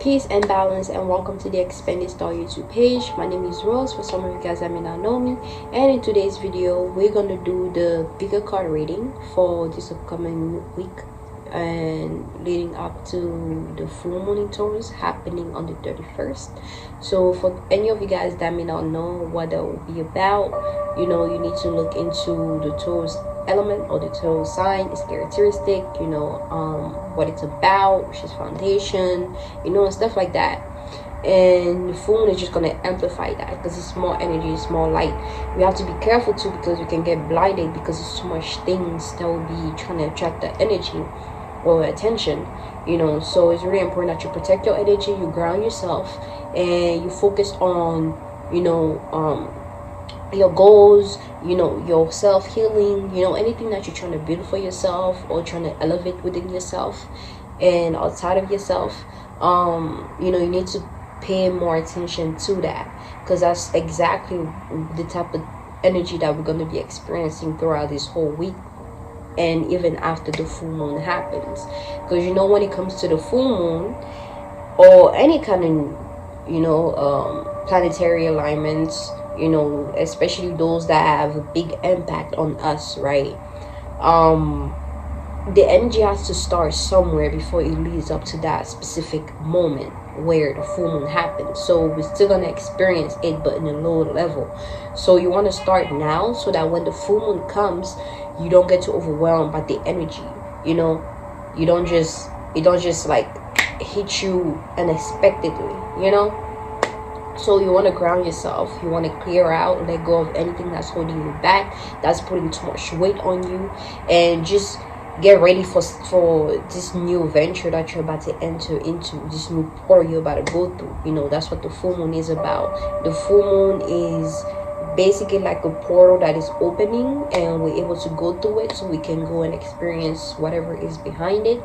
Peace and balance, and welcome to the Expanded Star YouTube page. My name is Rose, for some of you guys that may not know me, and in today's video we're gonna do the bigger card reading for this upcoming week and leading up to the full moon in Taurus happening on the 31st. So for any of you guys that may not know what that will be about, you need to look into the Taurus element or the Taurus sign, its characteristic, what it's about, which is foundation, and stuff like that. And the full moon is just going to amplify that because it's more energy, it's more light. We have to be careful too, because we can get blinded because there's too much things that will be trying to attract the energy or attention, so it's really important that you protect your energy, you ground yourself, and you focus on your goals, your self-healing, anything that you're trying to build for yourself or trying to elevate within yourself and outside of yourself. You need to pay more attention to that, because that's exactly the type of energy that we're going to be experiencing throughout this whole week and even after the full moon happens. Because when it comes to the full moon or any kind of planetary alignments, especially those that have a big impact on us, right? The energy has to start somewhere before it leads up to that specific moment where the full moon happens. So we're still gonna experience it, but in a lower level. So you want to start now, so that when the full moon comes, you don't get too overwhelmed by the energy. It don't just like hit you unexpectedly. So you want to ground yourself, you want to clear out, let go of anything that's holding you back, that's putting too much weight on you, and just get ready for this new venture that you're about to enter into, this new portal you're about to go through. That's what the full moon is about. The full moon is basically like a portal that is opening, and we're able to go through it, so we can go and experience whatever is behind it,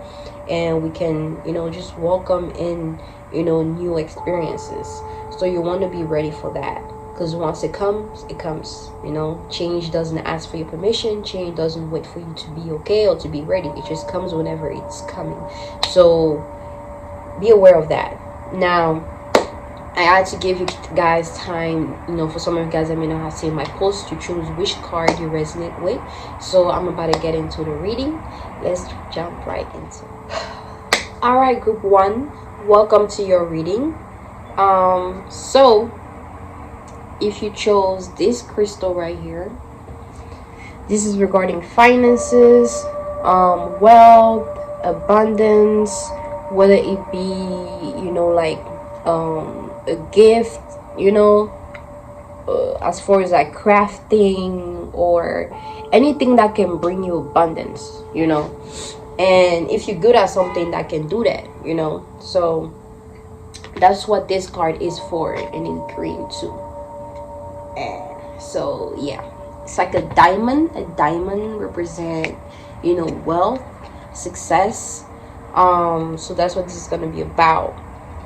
and we can just welcome in new experiences. So you want to be ready for that, because once it comes, it comes. Change doesn't ask for your permission. Change doesn't wait for you to be okay or to be ready. It just comes whenever it's coming. So be aware of that. Now, I had to give you guys time, for some of you guys that may not have seen my post, to choose which card you resonate with. So I'm about to get into the reading. Let's jump right into it. All right, group 1, welcome to your reading. So if you chose this crystal right here, this is regarding finances, wealth, abundance, whether it be a gift, as far as like crafting or anything that can bring you abundance, and if you're good at something that can do that, so that's what this card is for, and in green too. And so yeah, it's like a diamond. A diamond represent wealth, success. So that's what this is going to be about.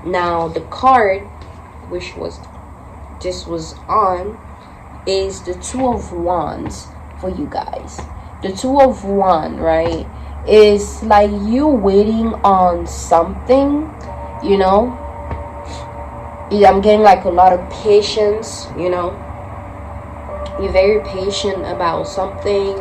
Now the card which this was on is the 2 of Wands for you guys. The 2 of Wands, right, is like you waiting on something, I'm getting like a lot of patience, you're very patient about something,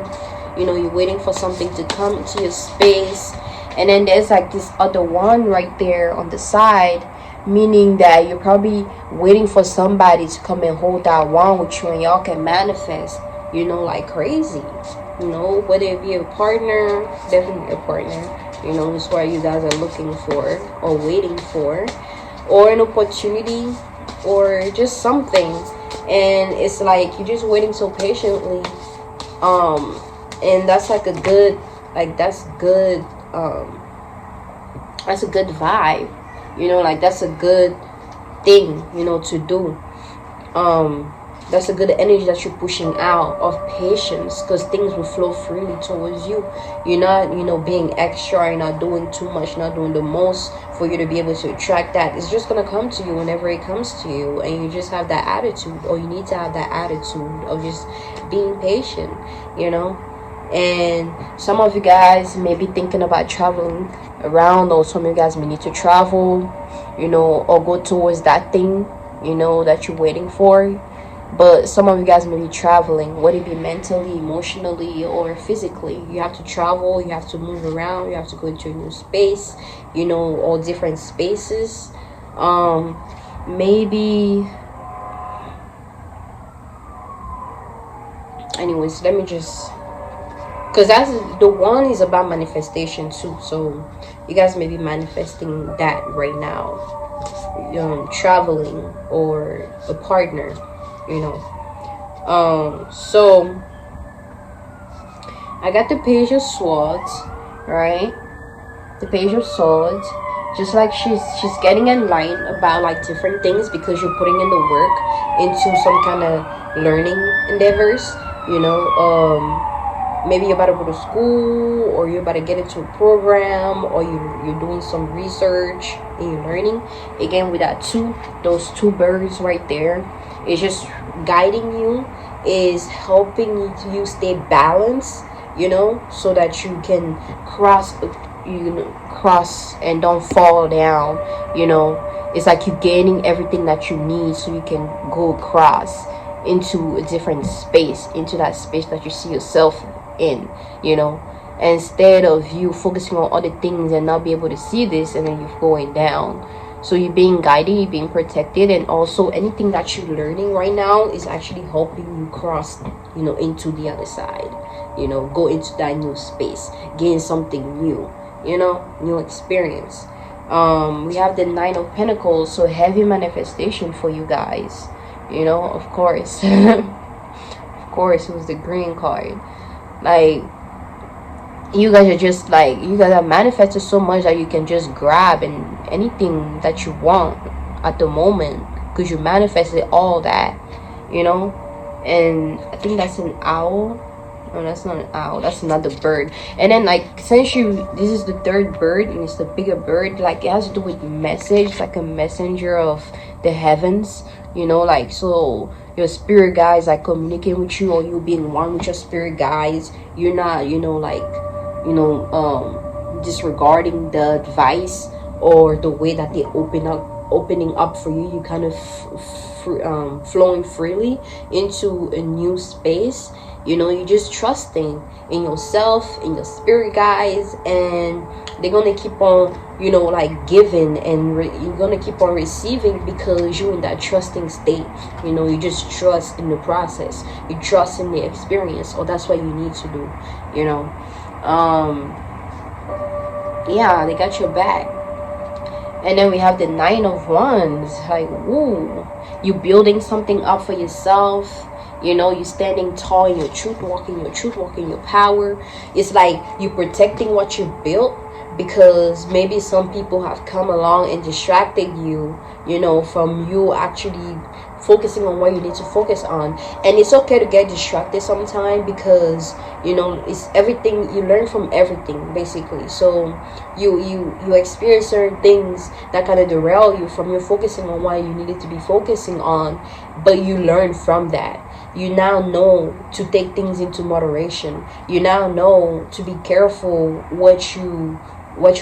you're waiting for something to come into your space. And then there's like this other one right there on the side, meaning that you're probably waiting for somebody to come and hold that wand with you, and y'all can manifest, like crazy, whether it be a partner, definitely a partner, it's what you guys are looking for or waiting for, or an opportunity, or just something. And it's like you're just waiting so patiently, and that's like a good, that's good, that's a good vibe, that's a good thing, to do. That's a good energy that you're pushing out of patience, because things will flow freely towards you. You're not, being extra, you're not doing too much, not doing the most for you to be able to attract that. It's just going to come to you whenever it comes to you, and you just have that attitude, or you need to have that attitude of just being patient, And some of you guys may be thinking about traveling around, or some of you guys may need to travel, you know, or go towards that thing, you know, that you're waiting for. But some of you guys may be traveling, whether it be mentally, emotionally, or physically. You have to travel, you have to move around, you have to go into a new space, you know, all different spaces. Maybe, anyways, let me just, because that's the one is about manifestation too. So you guys may be manifesting that right now, traveling or a partner, you know. So I got the Page of Swords, right? The Page of Swords, just like she's getting enlightened about like different things, because you're putting in the work into some kind of learning endeavors, you know. Maybe you're about to go to school, or you're about to get into a program, or you're doing some research and you're learning. Again, with that those two birds right there, it's just guiding you, is helping you stay balanced, you know, so that you can cross and don't fall down, you know. It's like you're gaining everything that you need so you can go across into a different space, into that space that you see yourself in, you know, instead of you focusing on other things and not be able to see this, and then you're going down. So you're being guided, you're being protected, and also anything that you're learning right now is actually helping you cross, you know, into the other side, you know, go into that new space, gain something new, you know, new experience. We have the Nine of Pentacles, so heavy manifestation for you guys, you know, of course. Of course, it was the green card. Like, you guys are just like, you guys have manifested so much that you can just grab and anything that you want at the moment, because you manifested all that, you know. And I think that's an owl. No, that's not an owl, that's another bird. And then, like, since this is the third bird and it's the bigger bird, like, it has to do with message, like a messenger of the heavens, you know. Like, so your spirit guides like communicating with you, or you being one with your spirit guides. You're not, you know, like, you know, disregarding the advice or the way that they opening up for you. You kind of flowing freely into a new space, you know. You're just trusting in yourself, in your spirit guides, and they're gonna keep on, you know, like giving, and you're gonna keep on receiving, because you're in that trusting state, you know. You just trust in the process, you trust in the experience. Or that's what you need to do, you know. Yeah, they got your back. And then we have the Nine of Wands. Like, ooh, you building something up for yourself, you know. You're standing tall in your truth, walking your power. It's like you protecting what you built, because maybe some people have come along and distracted you, you know, from you actually focusing on what you need to focus on. And it's okay to get distracted sometimes, because, you know, it's everything, you learn from everything basically. So you experience certain things that kind of derail you from you focusing on what you needed to be focusing on, but you learn from that. You now know to take things into moderation. You now know to be careful what you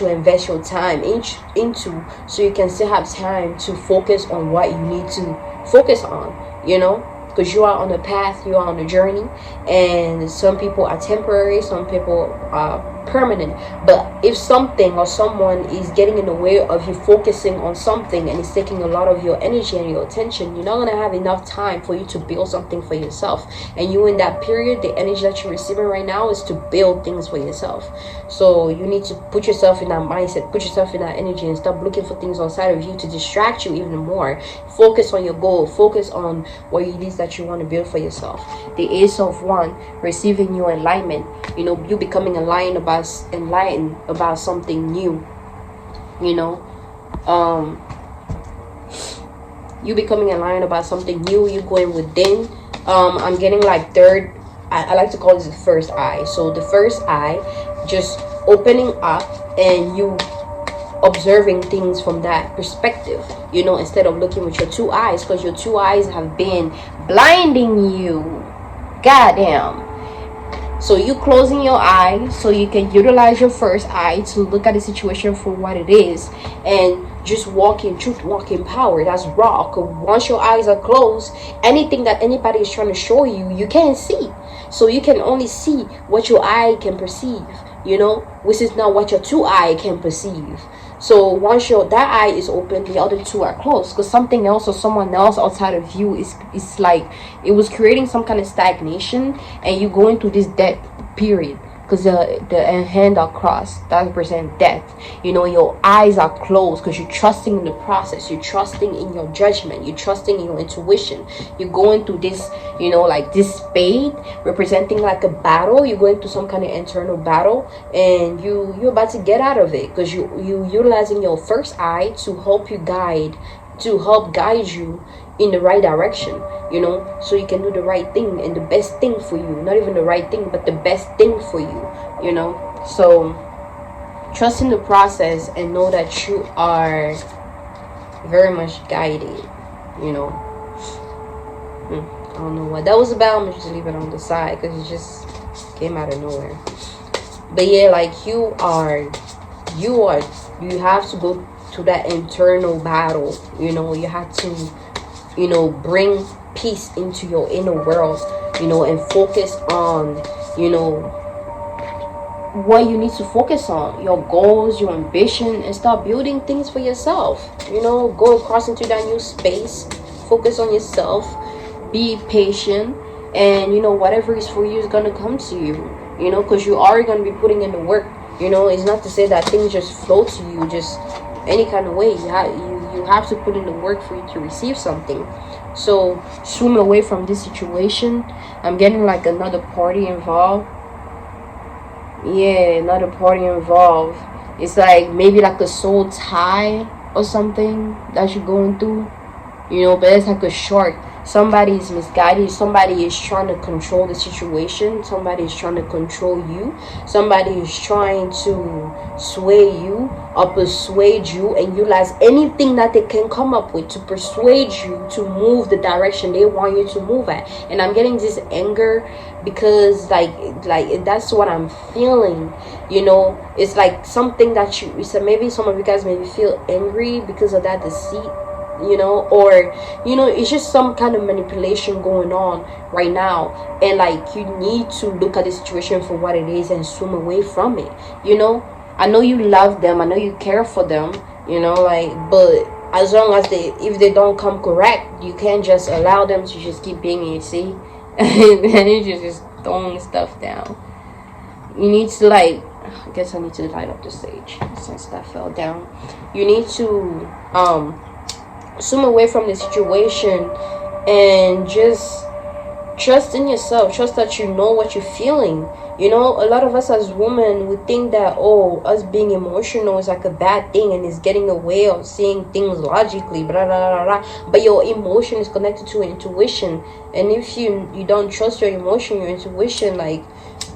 invest your time into, so you can still have time to focus on what you need to focus on, you know. Because you are on a path, you are on a journey, and some people are temporary, some people are permanent. But if something or someone is getting in the way of you focusing on something, and it's taking a lot of your energy and your attention, you're not going to have enough time for you to build something for yourself. And you, in that period, the energy that you're receiving right now is to build things for yourself. So you need to put yourself in that mindset, put yourself in that energy, and stop looking for things outside of you to distract you even more. Focus on your goal, focus on what it is that you want to build for yourself. The Ace of Wands, receiving your enlightenment, you know, you becoming enlightened about something new, you know. You becoming enlightened about something new, you going within. I'm getting like third, I like to call this the first eye. So the first eye, just opening up and you observing things from that perspective, you know, instead of looking with your two eyes, because your two eyes have been blinding you. Goddamn. So you closing your eyes so you can utilize your first eye to look at the situation for what it is, and just walk in truth, walk in power. That's raw. Cause once your eyes are closed, anything that anybody is trying to show you, you can't see. So you can only see what your eye can perceive, you know, which is not what your two eye can perceive. So once that eye is open, the other two are closed, because something else or someone else outside of you is like, it was creating some kind of stagnation, and you go into this death period. Because the hand are crossed, that represent death. You know, your eyes are closed because you're trusting in the process. You're trusting in your judgment. You're trusting in your intuition. You're going through this, you know, like this spade representing like a battle. You're going through some kind of internal battle, and you're about to get out of it, because you utilizing your first eye to help guide you in the right direction, you know, so you can do the right thing and the best thing for you. Not even the right thing, but the best thing for you, you know. So trust in the process and know that you are very much guided, you know. I don't know what that was about. I'm just leave it on the side because it just came out of nowhere. But yeah, like you have to go to that internal battle, you know. You have to, you know, bring peace into your inner world, you know, and focus on, you know, what you need to focus on, your goals, your ambition, and start building things for yourself, you know. Go across into that new space, focus on yourself, be patient, and, you know, whatever is for you is going to come to you, you know, because you are going to be putting in the work, you know. It's not to say that things just flow to you just any kind of way. You have to put in the work for you to receive something. So swim away from this situation. I'm getting like another party involved. Yeah, another party involved. It's like maybe like a soul tie or something that you're going through, you know. But it's like a short. Somebody is misguided. Somebody is trying to control the situation. Somebody is trying to control you. Somebody is trying to sway you or persuade you and utilize anything that they can come up with to persuade you to move the direction they want you to move at. And I'm getting this anger because like that's what I'm feeling, you know. It's like something that maybe some of you guys maybe feel angry because of that deceit, you know, or, you know, it's just some kind of manipulation going on right now, and like you need to look at the situation for what it is and swim away from it, you know. I know you love them, I know you care for them, you know, like, but as long as if they don't come correct, you can't just allow them to just keep being, you see. And then you're just throwing stuff down. You need to, like, I guess I need to light up the stage since that fell down. You need to swim away from the situation and just trust in yourself. Trust that you know what you're feeling. You know, a lot of us as women would think that, oh, us being emotional is like a bad thing and it's getting away of seeing things logically, blah, blah, blah, blah. But your emotion is connected to intuition. And if you don't trust your emotion, your intuition, like,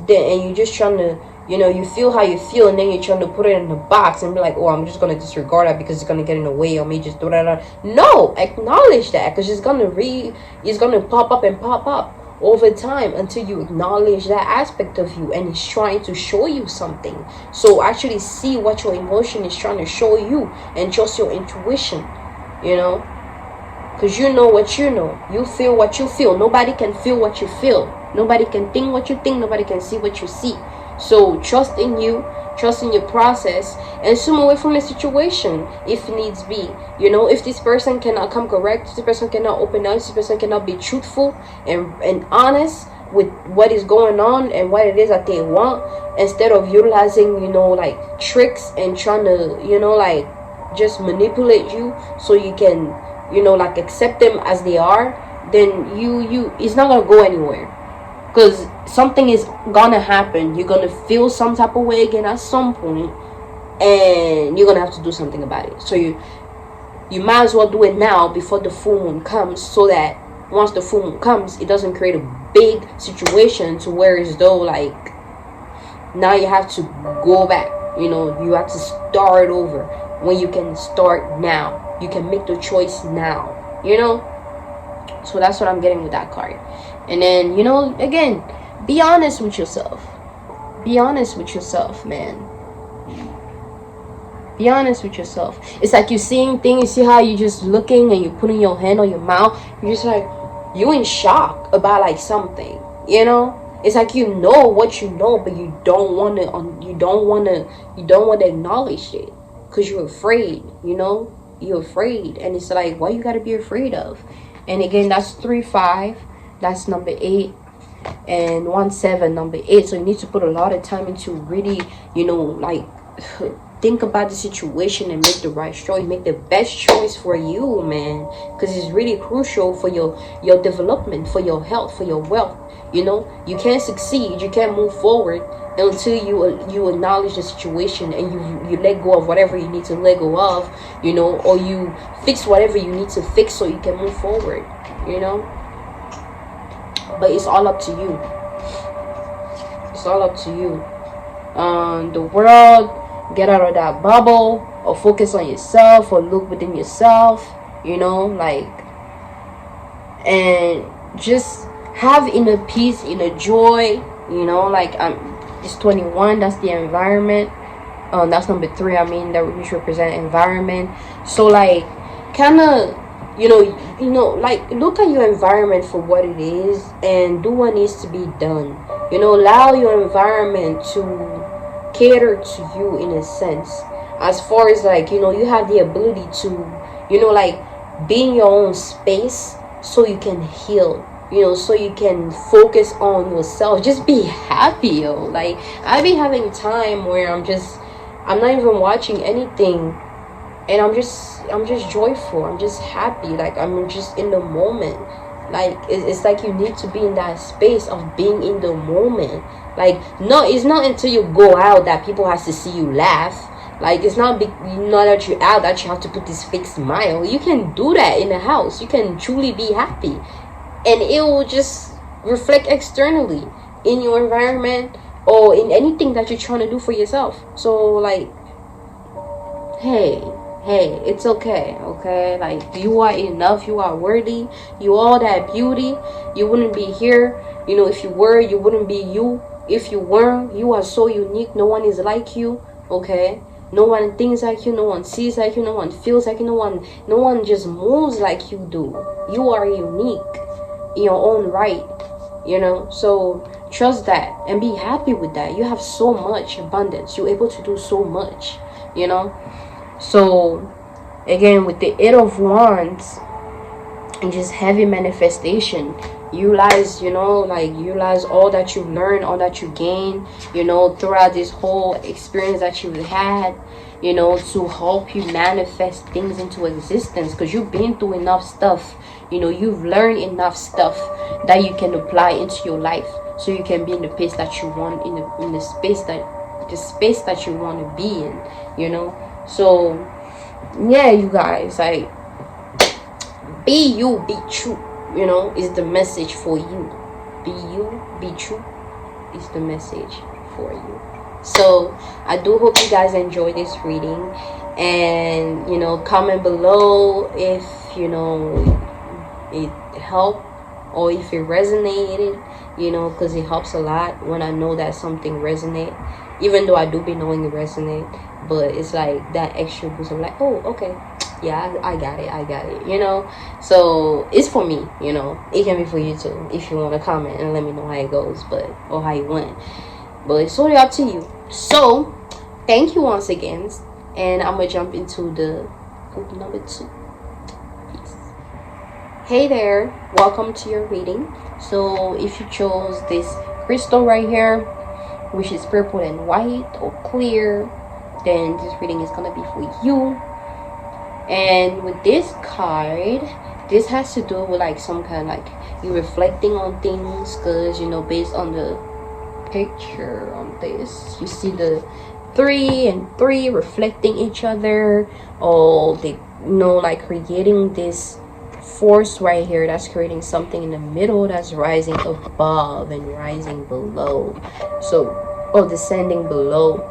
then, and you're just trying to, you know, you feel how you feel, and then you're trying to put it in a box and be like, oh, I'm just going to disregard that because it's going to get in the way, or me just do that. No, acknowledge that, because it's going to pop up and pop up over time until you acknowledge that aspect of you, and it's trying to show you something. So actually see what your emotion is trying to show you and trust your intuition, you know, because you know what you know. You feel what you feel. Nobody can feel what you feel. Nobody can think what you think. Nobody can see what you see. So trust in you, trust in your process, and swim away from the situation if needs be. You know, if this person cannot come correct, if this person cannot open up, if this person cannot be truthful and honest with what is going on and what it is that they want, instead of utilizing, you know, like tricks and trying to, you know, like just manipulate you so you can, you know, like accept them as they are, then it's not gonna go anywhere. Because something is gonna happen. You're gonna feel some type of way again at some point, and you're gonna have to do something about it. So you might as well do it now before the full moon comes, so that once the full moon comes, it doesn't create a big situation to where as though like now you have to go back. You know, you have to start over when you can start now. You can make the choice now, you know. So that's what I'm getting with that card. And then, you know, again, be honest with yourself. Be honest with yourself, man. Be honest with yourself. It's like you're seeing things. You see how you just looking and you're putting your hand on your mouth. You're just like, you in shock about like something, you know. It's like you know what you know, but you don't want to acknowledge it because you're afraid, you know. You're afraid, and it's like, what you gotta be afraid of? And again, that's 3-5. That's number 8. And 1-7, number 8. So you need to put a lot of time into really, you know, like think about the situation and make the right choice, make the best choice for you, man, because it's really crucial for your development, for your health, for your wealth. You know, you can't succeed, you can't move forward until you acknowledge the situation and you let go of whatever you need to let go of, you know, or you fix whatever you need to fix so you can move forward, you know. But it's all up to you. It's all up to you. The world, get out of that bubble, or focus on yourself, or look within yourself, you know, like, and just have inner peace, inner joy, you know. Like, it's 21, that's the environment. That's number 3, I mean, that which represent environment. So like, kind of, you know, like, look at your environment for what it is and do what needs to be done. You know, allow your environment to cater to you in a sense, as far as like, you know, you have the ability to, you know, like, be in your own space so you can heal, you know, so you can focus on yourself. Just be happy, yo. Like, I be having time where I'm not even watching anything, and I'm just joyful, I'm just happy, like, I'm just in the moment. Like, it's like you need to be in that space of being in the moment. Like, no, it's not until you go out that people have to see you laugh. Like, it's not that you're out that you have to put this fake smile. You can do that in the house. You can truly be happy, and it will just reflect externally in your environment or in anything that you're trying to do for yourself. So like, hey, it's okay, like, you are enough, you are worthy, you are that beauty. You wouldn't be here, you know, if you were. You wouldn't be you if you weren't. You are so unique. No one is like you, okay? No one thinks like you, no one sees like you, no one feels like you, no one just moves like you do. You are unique in your own right, you know. So trust that and be happy with that. You have so much abundance, you're able to do so much, you know. So again, with the 8 of Wands and just heavy manifestation, utilize, you know, like, utilize all that you learned, all that you gained, you know, throughout this whole experience that you've had, you know, to help you manifest things into existence, because you've been through enough stuff, you know, you've learned enough stuff that you can apply into your life, so you can be in the place that you want, in the space that you want to be in, you know. So yeah, you guys, like, be you, be true, you know, is the message for you. Be you, be true is the message for you. So I do hope you guys enjoy this reading, and, you know, comment below if, you know, it helped or if it resonated, you know, because it helps a lot when I know that something resonates, even though I do be knowing it resonates. But it's like that extra boost of like, oh, okay, yeah, I got it, you know. So it's for me, you know. It can be for you too, if you want to comment and let me know how it goes, or how you went. But it's totally up to you. So thank you once again, and I'm gonna jump into the group number 2. Peace. Hey there, welcome to your reading. So if you chose this crystal right here, which is purple and white or clear, then this reading is gonna be for you. And with this card, this has to do with like some kind of like you reflecting on things, because, you know, based on the picture on this, you see the 3 and 3 reflecting each other, or they, you know, like creating this force right here that's creating something in the middle that's rising above and rising below, so, or descending below.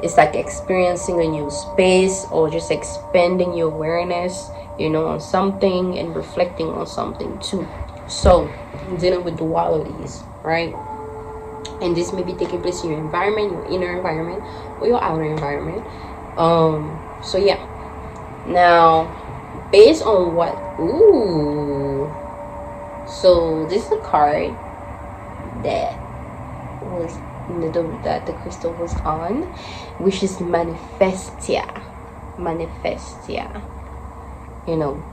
It's like experiencing a new space, or just expanding your awareness, you know, on something, and reflecting on something too. So dealing with dualities, right? And this may be taking place in your environment, your inner environment, or your outer environment. So yeah. Now, based on what, ooh, so this is a card that was that the crystal was on, which is manifestia. You know,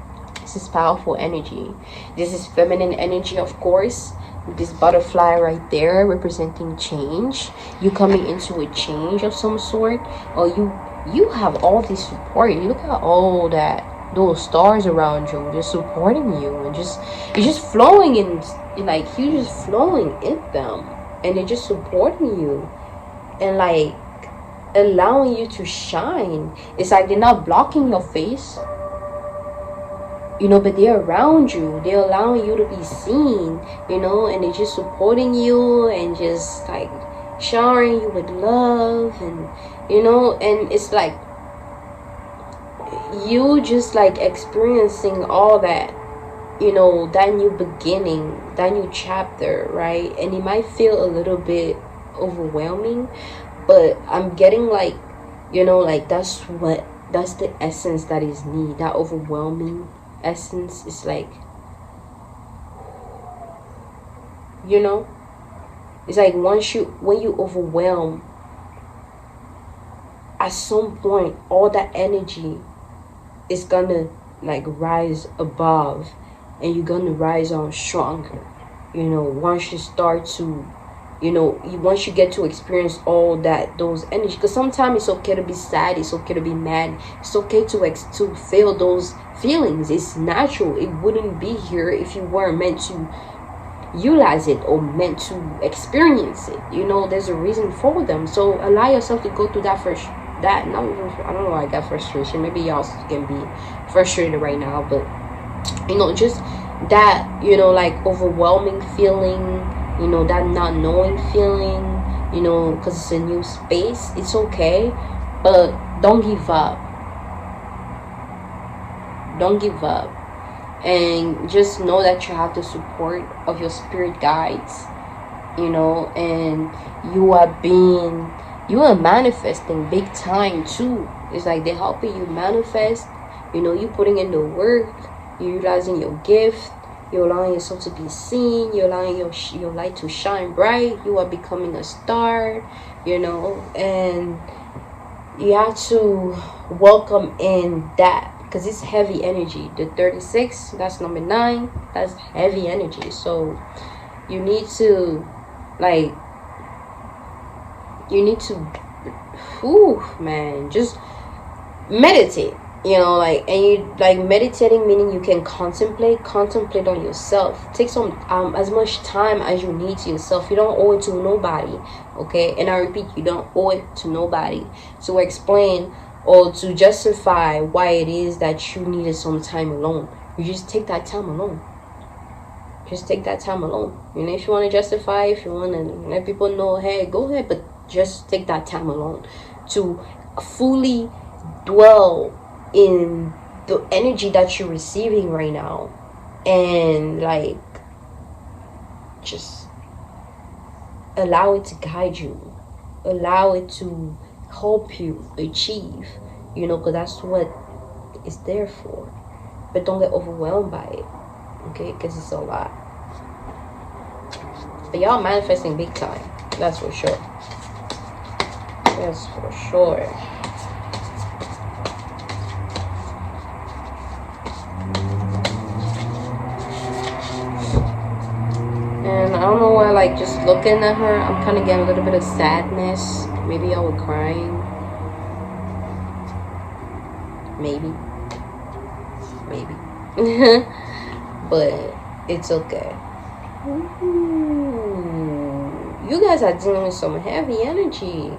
this is powerful energy. This is feminine energy, of course. This butterfly right there representing change. You coming into a change of some sort, or you have all this support. You look at all those stars around you just supporting you, and you're just flowing in, like you're just flowing in them, and they're just supporting you and like allowing you to shine. It's like they're not blocking your face, but they're around you. They're allowing you to be seen, and they're just supporting you and just like showering you with love, and and it's like you just like experiencing all that, that new beginning, that new chapter, right? And it might feel a little bit overwhelming, but I'm getting like, like that's the essence that is needed. That overwhelming essence is like, it's like when you overwhelm, at some point all that energy is gonna like rise above, and you're gonna rise on stronger, once you start to, once you get to experience all those energy. Because sometimes it's okay to be sad, it's okay to be mad, it's okay to feel those feelings. It's natural. It wouldn't be here if you weren't meant to utilize it or meant to experience it. There's a reason for them. So allow yourself to go through that first. I don't know why I got frustration. Maybe y'all can be frustrated right now, but just that, like overwhelming feeling, that not knowing feeling, because it's a new space. It's okay, but don't give up. Don't give up, and just know that you have the support of your spirit guides, and you are manifesting big time too. It's like they're helping you manifest. You putting in the work, you're utilizing your gift, you're allowing yourself to be seen, you're allowing your light to shine bright. You are becoming a star, and you have to welcome in that, because it's heavy energy. The 36, that's number 9, that's heavy energy. So you need to just meditate, and you like meditating, meaning you can contemplate on yourself. Take some as much time as you need to yourself. You don't owe it to nobody, okay? And I repeat, you don't owe it to nobody to explain or to justify why it is that you needed some time alone. You just take that time alone. Just take that time alone. If you want to justify, if you want to let people know, hey, go ahead, but just take that time alone to fully dwell in the energy that you're receiving right now, and like just allow it to guide you, allow it to help you achieve, because that's what it's there for. But don't get overwhelmed by it, okay? Because it's a lot. But y'all manifesting big time, that's for sure. That's for sure. And I don't know why, like, just looking at her, I'm kind of getting a little bit of sadness. Maybe y'all were crying. Maybe. But it's okay. Ooh, you guys are dealing with some heavy energy.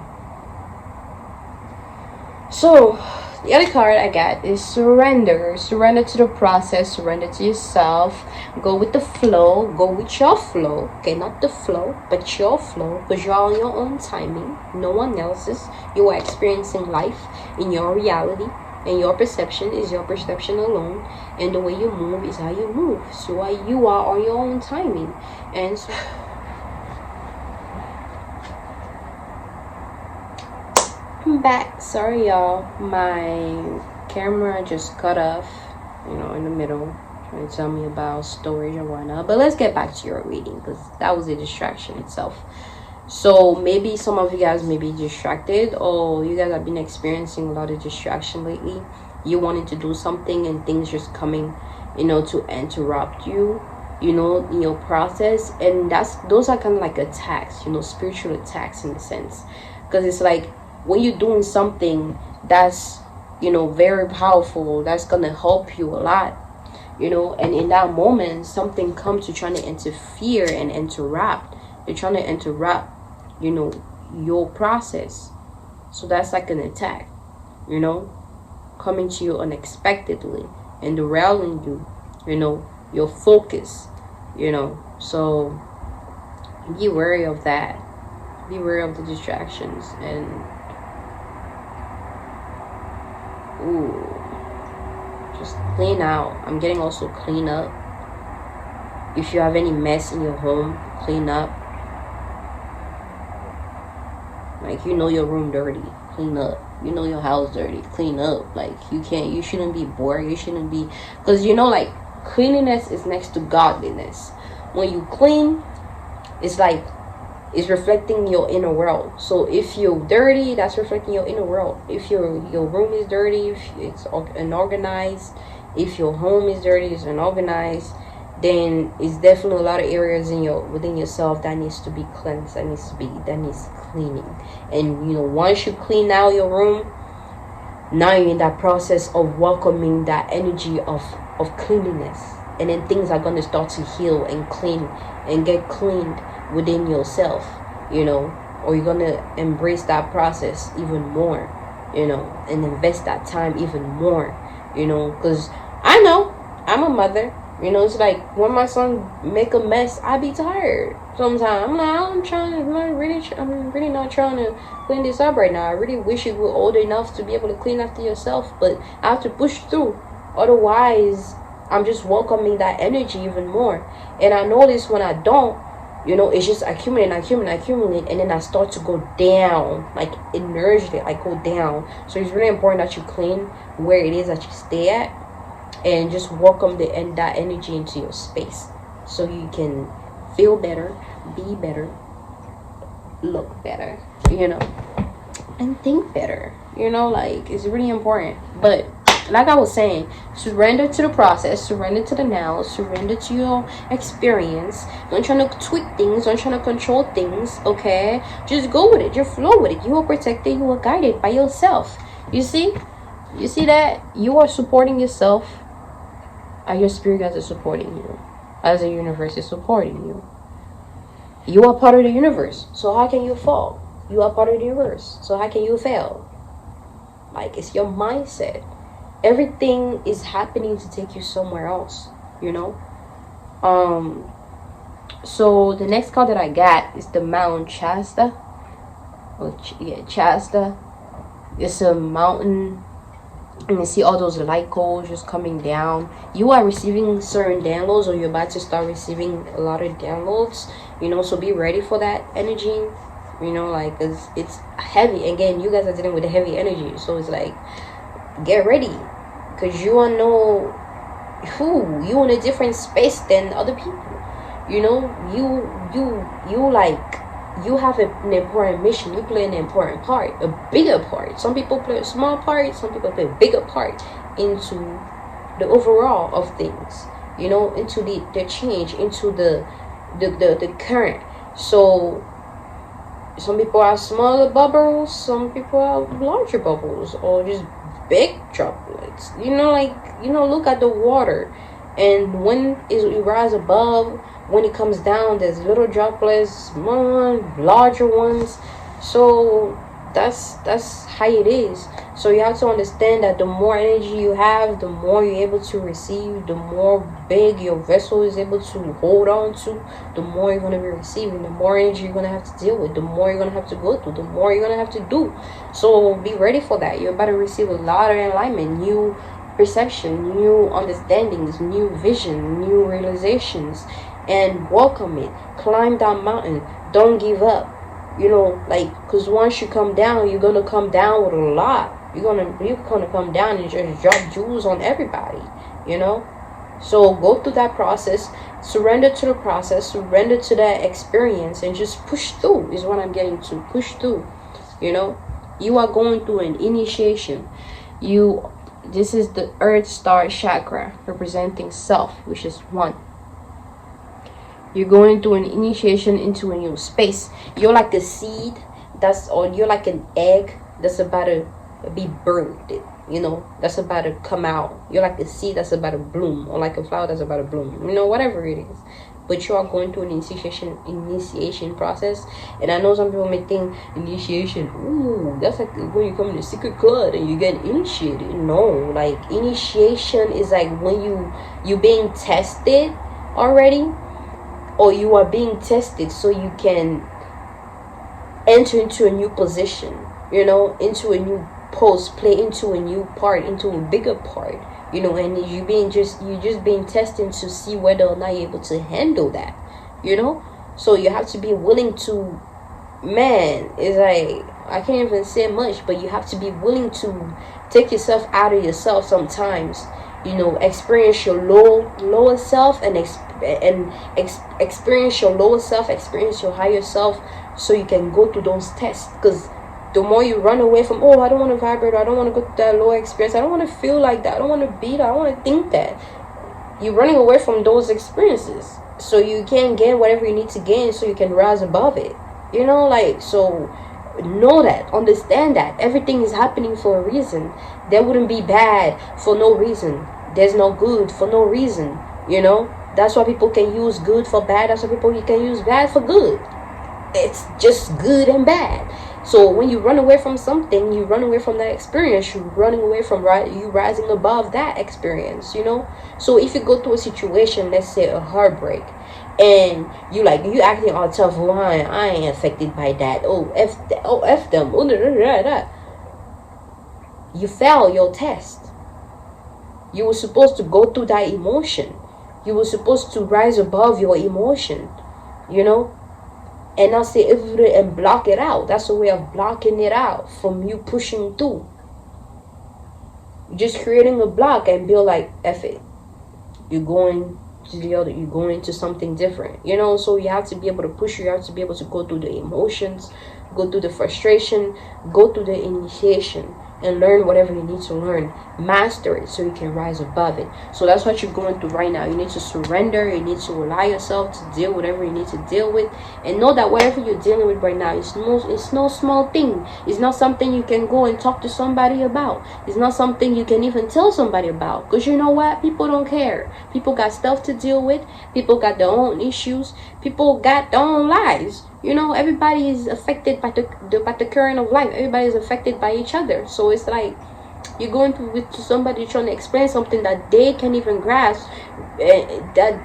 So the other card I got is surrender. Surrender to the process, surrender to yourself. Go with the flow, go with your flow. Okay, not the flow, but your flow, because you're on your own timing, no one else's. You are experiencing life in your reality, and your perception is your perception alone, and the way you move is how you move. So you are on your own timing. And so I'm back. Sorry, y'all. My camera just cut off, in the middle, trying to tell me about storage and whatnot. But let's get back to your reading, because that was a distraction itself. So maybe some of you guys may be distracted, or you guys have been experiencing a lot of distraction lately. You wanted to do something and things just coming, to interrupt you, in your process. And those are kind of like attacks, spiritual attacks in a sense. Because it's like when you're doing something that's, very powerful, that's going to help you a lot, and in that moment, something comes to trying to interfere and interrupt. They're trying to interrupt, your process. So that's like an attack, coming to you unexpectedly and derailing you, your focus, So be wary of that. Be wary of the distractions. And just clean out. I'm getting also clean up. If you have any mess in your home, clean up. Like, your room dirty, clean up. Your house dirty, clean up. Like, you shouldn't be bored. You shouldn't be, because like, cleanliness is next to godliness. When you clean, it's like, it's reflecting your inner world. So if you're dirty, that's reflecting your inner world. If your room is dirty, if it's unorganized, if your home is dirty, it's unorganized, then it's definitely a lot of areas within yourself that needs to be cleansed, that needs cleaning. And once you clean out your room, now you're in that process of welcoming that energy of cleanliness, and then things are going to start to heal and clean and get cleaned within yourself, or you're going to embrace that process even more, and invest that time even more, because I know I'm a mother. It's like when my son make a mess, I be tired sometimes. I'm like, I'm really not trying to clean this up right now. I really wish you were old enough to be able to clean after yourself, but I have to push through. Otherwise, I'm just welcoming that energy even more. And I notice when I don't, it's just accumulating, and then I start to go down, like energetically, I go down. So it's really important that you clean where it is that you stay at, and just welcome that energy into your space, so you can feel better, be better, look better, and think better. Like, it's really important. But like I was saying, surrender to the process, surrender to the now, surrender to your experience. Don't try to tweak things, don't try to control things, okay? Just go with it, just flow with it. You are protected, you are guided by yourself. You see that you are supporting yourself, and your spirit guides are supporting you, as the universe is supporting you. You are part of the universe, so how can you fall? You are part of the universe, so how can you fail? Like, it's your mindset. Everything is happening to take you somewhere else, So the next card that I got is the Mount Shasta. Shasta. It's a mountain. And you see all those light goals just coming down. You are receiving certain downloads, or you're about to start receiving a lot of downloads, so be ready for that energy, like, it's heavy. Again, you guys are dealing with the heavy energy, so it's like, get ready, because you are you in a different space than other people. You have an important mission. You play an important part, a bigger part. Some people play a small part, some people play a bigger part into the overall of things, into the change, into the current. So some people are smaller bubbles, some people are larger bubbles, or just big droplets. Look at the water, and when it rise above, when it comes down, there's little droplets, small ones, larger ones. So that's how it is. So you have to understand that the more energy you have, the more you're able to receive, the more big your vessel is able to hold on to, the more you're going to be receiving, the more energy you're going to have to deal with, the more you're going to have to go through, the more you're going to have to do. So be ready for that. You're about to receive a lot of enlightenment, new perception, new understandings, new vision, new realizations, and welcome it. Climb that mountain. Don't give up. You know, like, because once you come down, you're gonna come down with a lot. You're gonna come down and just drop jewels on everybody, you know. So go through that process, surrender to the process, surrender to that experience, and just push through is what I'm getting to. Push through, you know. You are going through an initiation. This is the earth star chakra representing self, which is 1. You're going through an initiation into a new space. You're like a seed or you're like an egg that's about to be birthed, you know, that's about to come out. You're like a seed that's about to bloom, or like a flower that's about to bloom, you know, whatever it is. But you are going through an initiation process. And I know some people may think initiation, ooh, that's like when you come in the secret club and you get initiated. No, like initiation is like when you're being tested already, or you are being tested so you can enter into a new position, you know, into a new post, play into a new part, into a bigger part, you know. And you're just being tested to see whether or not you're able to handle that, you know. So you have to be willing to, man, it's like, I can't even say much, but you have to be willing to take yourself out of yourself sometimes, you know, experience your lower self and experience your lower self, experience your higher self, so you can go through those tests. Because the more you run away from, oh, I don't want to vibrate, I don't want to go through that lower experience, I don't want to feel like that, I don't want to be that, I don't want to think that, you're running away from those experiences, so you can gain whatever you need to gain so you can rise above it, you know. Like, so know that, understand that everything is happening for a reason. There wouldn't be bad for no reason. There's no good for no reason, you know. That's why people can use good for bad. That's why people can use bad for good. It's just good and bad. So when you run away from something, you run away from that experience. You're running away from you rising above that experience, you know. So if you go through a situation, let's say a heartbreak, and you acting all tough, oh, I ain't affected by that, oh F them, oh, da. You fail your test. You were supposed to go through that emotion. You were supposed to rise above your emotion, you know, and not say everything and block it out. That's a way of blocking it out from you pushing through. Just creating a block and be like, F it. You're going to the other, you're going into something different, you know. So you have to be able to push, you have to be able to go through the emotions, go through the frustration, go through the initiation, and learn whatever you need to learn. Master it so you can rise above it. So that's what you're going through right now. You need to surrender. You need to allow yourself to deal with whatever you need to deal with, and know that whatever you're dealing with right now, it's no small thing. It's not something you can go and talk to somebody about. It's not something you can even tell somebody about, because you know what, people don't care. People got stuff to deal with. People got their own issues. People got their own lives. You know, everybody is affected by the current of life. Everybody is affected by each other. So it's like you're going to somebody trying to explain something that they can't even grasp, and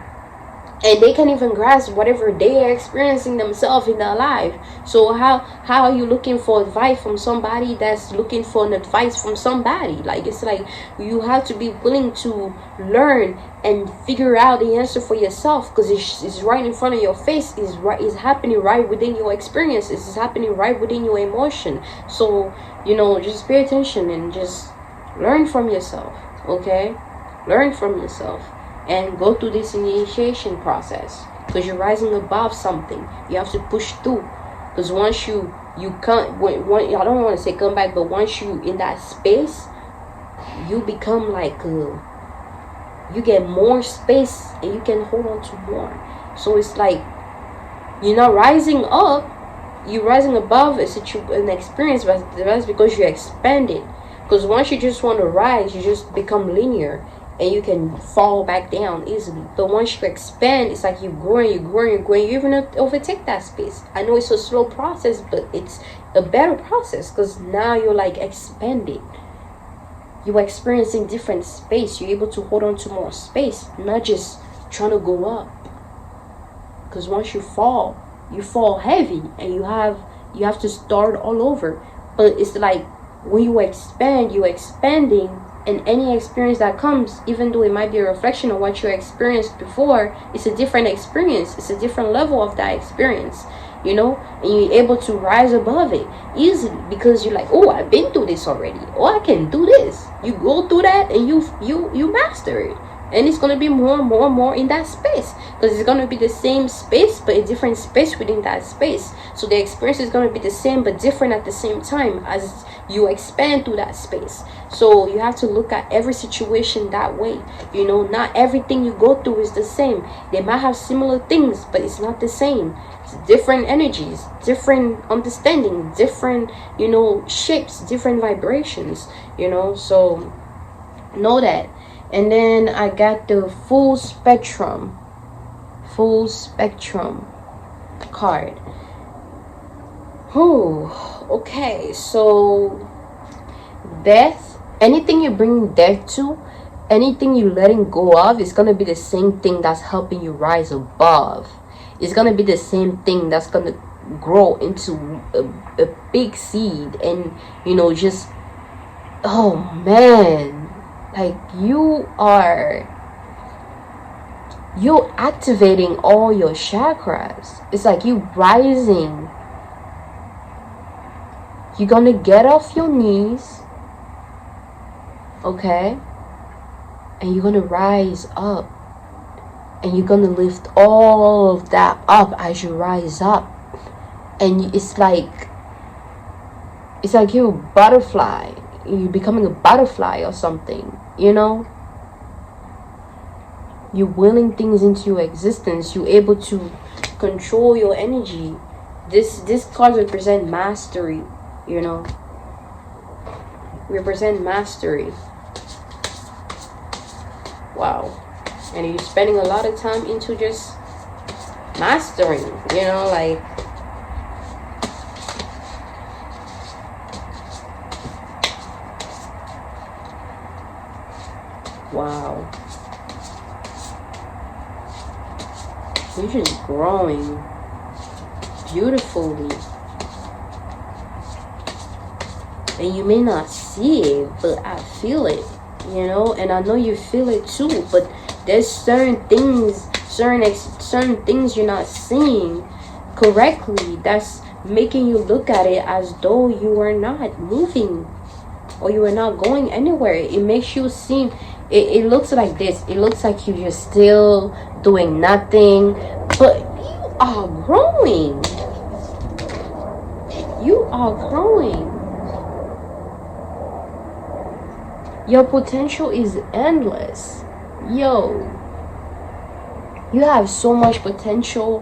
they can't even grasp whatever they are experiencing themselves in their life. So how are you looking for advice from somebody that's looking for an advice from somebody? Like, it's like you have to be willing to learn and figure out the answer for yourself, because it's right in front of your face. It's happening right within your experiences. It's happening right within your emotion. So, you know, just pay attention and just learn from yourself, okay? Learn from yourself and go through this initiation process, because you're rising above something. You have to push through, because once you can't, I don't want to say come back, but once you in that space, you become like you get more space and you can hold on to more. So it's like you're not rising up, you're rising above an experience, but that's because you expanded. Because once you just want to rise, you just become linear and you can fall back down easily. But once you expand, it's like you're growing, you even overtake that space. I know it's a slow process, but it's a better process, because now you're like expanding. You're experiencing different space. You're able to hold on to more space, not just trying to go up. Because once you fall heavy, and you have to start all over. But it's like when you expand, you're expanding, and any experience that comes, even though it might be a reflection of what you experienced before, it's a different experience. It's a different level of that experience. you know, and you're able to rise above it easily because you're like, oh, I've been through this already. Oh, I can do this. You go through that and you master it. And it's going to be more and more and more in that space, because it's going to be the same space but a different space within that space. So the experience is going to be the same but different at the same time as you expand through that space. So you have to look at every situation that way. You know, not everything you go through is the same. They might have similar things, but it's not the same. It's different energies, different understanding, different, you know, shapes, different vibrations, you know. So know that. And then I got the full spectrum card. Oh, okay. So death, anything you bring death to, anything you letting go of, is gonna be the same thing that's helping you rise above. It's gonna be the same thing that's gonna grow into a big seed, and you know, just, oh man, like you're activating all your chakras. It's like you rising. You're gonna get off your knees, okay, and you're gonna rise up, and you're gonna lift all of that up as you rise up. And it's like you're a butterfly. You're becoming a butterfly or something, you know. You're willing things into your existence. You're able to control your energy. This card represent mastery, you know. Represent mastery. Wow. And you're spending a lot of time into just mastering, you know, like, wow. You're just growing beautifully. And you may not see it, but I feel it, you know, and I know you feel it too. But there's certain things, certain things you're not seeing correctly that's making you look at it as though you are not moving or you are not going anywhere. It makes you seem, it looks like this. It looks like you're just still doing nothing, but you are growing. You are growing. Your potential is endless. Yo, you have so much potential.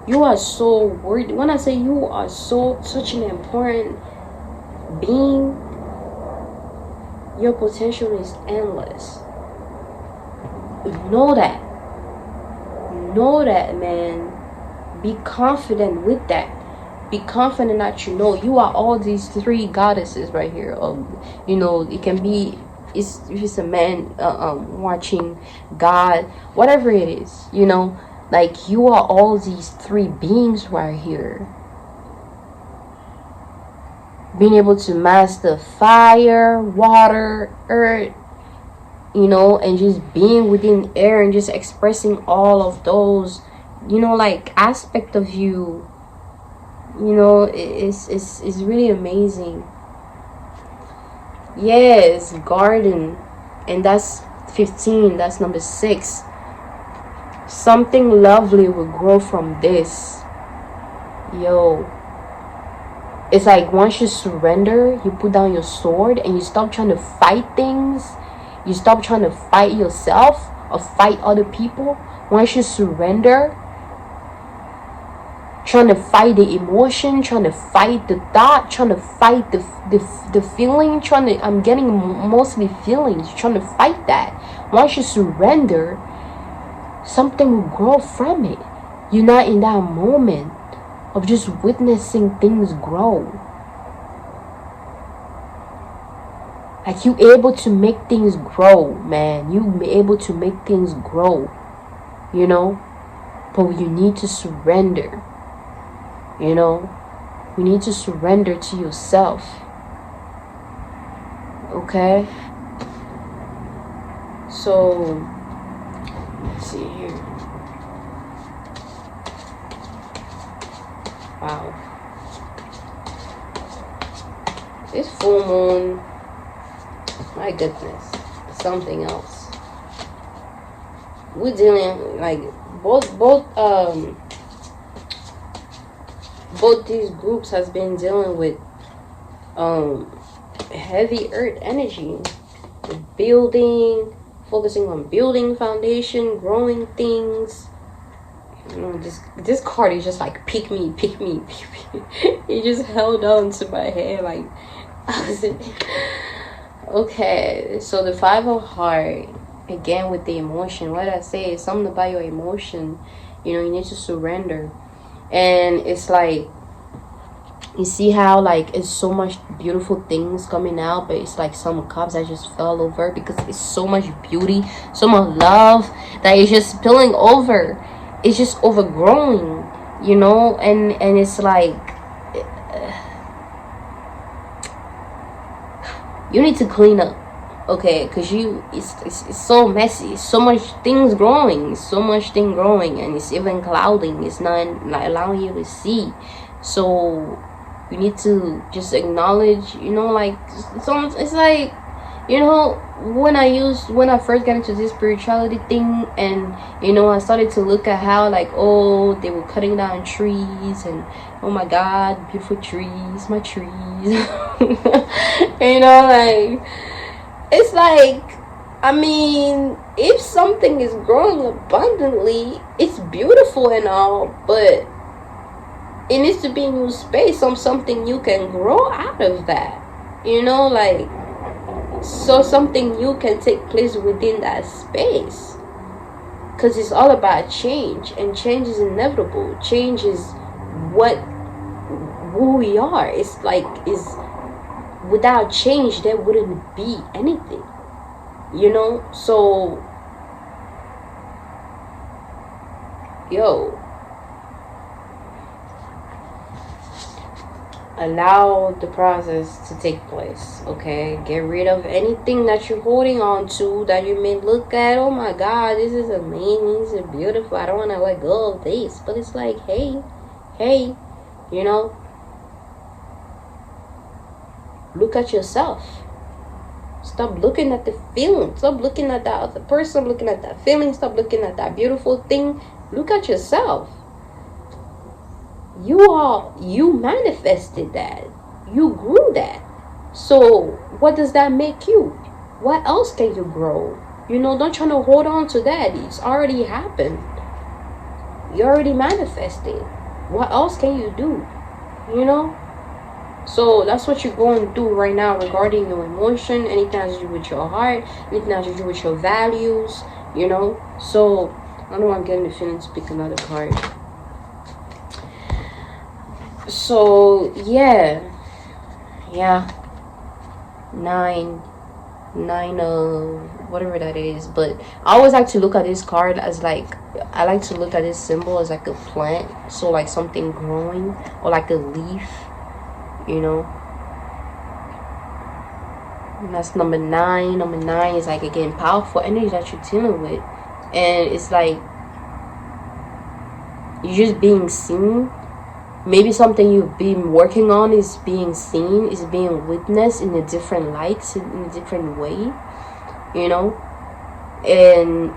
You are so worthy. When I say you are such an important being, your potential is endless. Know that. Know that, man. Be confident with that. Be confident that you know you are all these three goddesses right here. You know, it can be, if it's a man watching God, whatever it is, you know, like you are all these three beings right here. Being able to master fire, water, earth, you know, and just being within air and just expressing all of those, you know, like aspect of you, you know, it's really amazing. Yes, garden. And that's 15. That's number 6. Something lovely will grow from this. Yo, it's like once you surrender, you put down your sword and you stop trying to fight things. You stop trying to fight yourself or fight other people. Once you surrender, trying to fight the emotion, trying to fight the thought, trying to fight the feeling, I'm getting mostly feelings, trying to fight that. Once you surrender, something will grow from it. You're not in that moment of just witnessing things grow. Like you able to make things grow, man. You be able to make things grow, you know. But you need to surrender. You know, you need to surrender to yourself. Okay? So, let's see here. Wow. This full moon, my goodness, something else. We're dealing, like, both these groups has been dealing with heavy earth energy, building, focusing on building foundation, growing things. You know, this card is just like pick me. It just held on to my hair like I was okay. So the Five of Heart, again with the emotion. What did I say? It's something about your emotion. You know, you need to surrender. And it's like, you see how like it's so much beautiful things coming out, but it's like some cups that just fell over because it's so much beauty, so much love that it's just spilling over. It's just overgrowing, you know. And it's like you need to clean up, okay? Because it's so messy. It's so much things growing. It's so much thing growing, and it's even clouding. It's not like allowing you to see. So you need to just acknowledge, you know, like it's like, you know, when I first got into this spirituality thing, and you know, I started to look at how like, oh, they were cutting down trees, and oh my god, beautiful trees, my trees. You know, like, it's like, I mean, if something is growing abundantly, it's beautiful and all, but it needs to be in your space, something you can grow out of that, you know, like, so something new can take place within that space, because it's all about change, and change is inevitable. Change is who we are. It's like, is without change there wouldn't be anything, you know. So yo, allow the process to take place, okay? Get rid of anything that you're holding on to that you may look at, oh my god, this is amazing, this is beautiful, I don't want to let go of this. But it's like, hey, you know, look at yourself. Stop looking at the feeling. Stop looking at that other person. Stop looking at that feeling. Stop looking at that beautiful thing. Look at yourself. You manifested that. You grew that. So what does that make you? What else can you grow? You know, don't try to hold on to that. It's already happened. You already manifested. What else can you do? You know? So that's what you're going through right now regarding your emotion, anything has to do with your heart, anything has to do with your values, you know. So I don't know, I'm getting the feeling to pick another card. So yeah, nine of whatever that is. But I always like to look at this card as like, I like to look at this symbol as like a plant, so like something growing, or like a leaf, you know. And that's number 9. Number 9 is like, again, powerful energy that you're dealing with, and it's like you're just being seen. Maybe something you've been working on is being seen, is being witnessed in a different light, in a different way, you know. And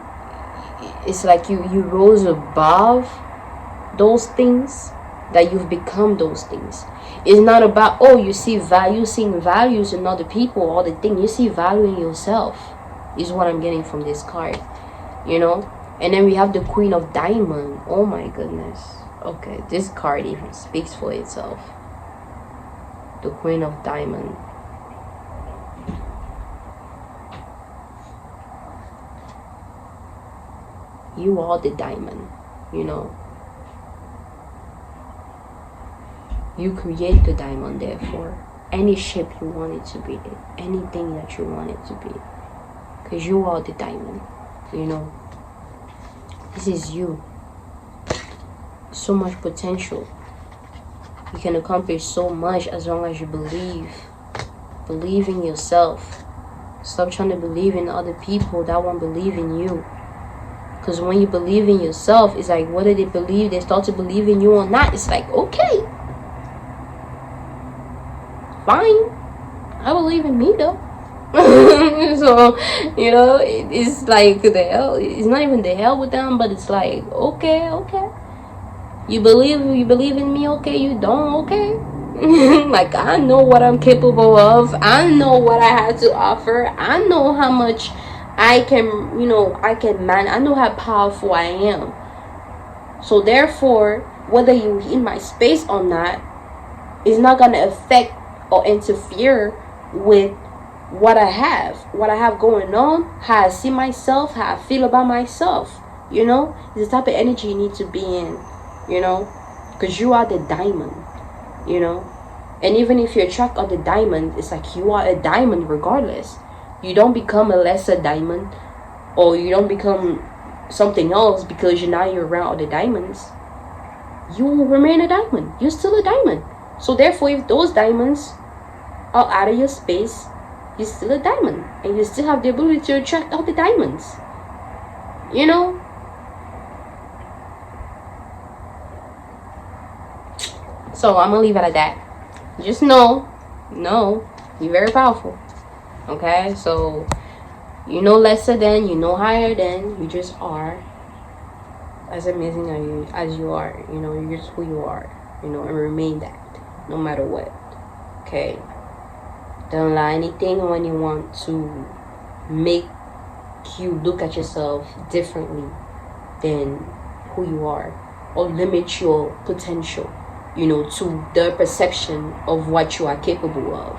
it's like you rose above those things, that you've become those things. It's not about, oh, you see value, seeing values in other people, all the thing. You see value in yourself, is what I'm getting from this card, you know. And then we have the Queen of Diamond. Oh my goodness. Okay, this card even speaks for itself. The Queen of Diamond. You are the diamond, you know. You create the diamond, therefore. Any shape you want it to be, anything that you want it to be. Because you are the diamond, you know. This is you. So much potential. You can accomplish so much as long as you believe. Believe in yourself. Stop trying to believe in other people that won't believe in you. Because when you believe in yourself, it's like, whether they start to believe in you or not, it's like, okay, fine. I believe in me though. So, you know, it's like the hell. It's not even the hell with them, but it's like, okay. You believe in me, okay? You don't, okay? Like, I know what I'm capable of. I know what I had to offer. I know how much I can, I know how powerful I am. So therefore, whether you in my space or not, is not gonna affect or interfere with what I have going on, how I see myself, how I feel about myself. You know, it's the type of energy you need to be in. You know, because you are the diamond. You know, and even if you attract other diamonds, it's like you are a diamond regardless. You don't become a lesser diamond, or you don't become something else because you're around other diamonds. You will remain a diamond. You're still a diamond. So therefore, if those diamonds are out of your space, you're still a diamond, and you still have the ability to attract other diamonds. You know. So I'm gonna leave it at that. Just know, you're very powerful. Okay, so you know lesser than, you know higher than, you just are as amazing as you are. You know, you're just who you are. You know, and remain that, no matter what. Okay. Don't allow anything when you want to make you look at yourself differently than who you are, or limit your potential, you know, to the perception of what you are capable of.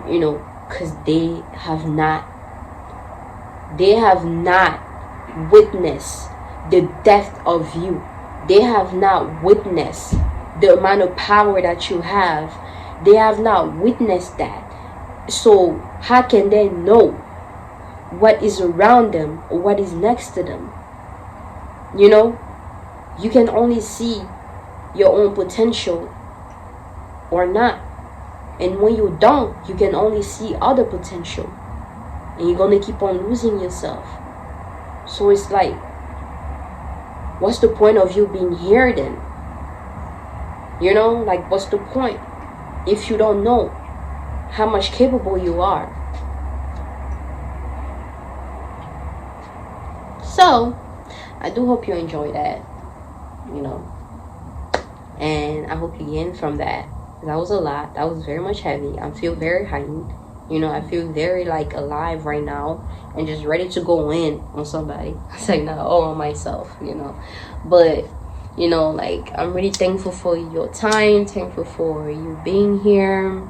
You know, because they have not witnessed the depth of you. They have not witnessed the amount of power that you have. They have not witnessed that. So how can they know what is around them or what is next to them? You know, you can only see your own potential or not. And when you don't, you can only see other potential, and you're gonna keep on losing yourself. So it's like, what's the point of you being here then? You know, like, what's the point if you don't know how much capable you are? So I do hope you enjoy that, you know, and I hope you gain from that. That was a lot. That was very much heavy. I feel very heightened. You know, I feel very like alive right now and just ready to go in on somebody. It's like not all on myself, you know. But, you know, like, I'm really thankful for your time, thankful for you being here.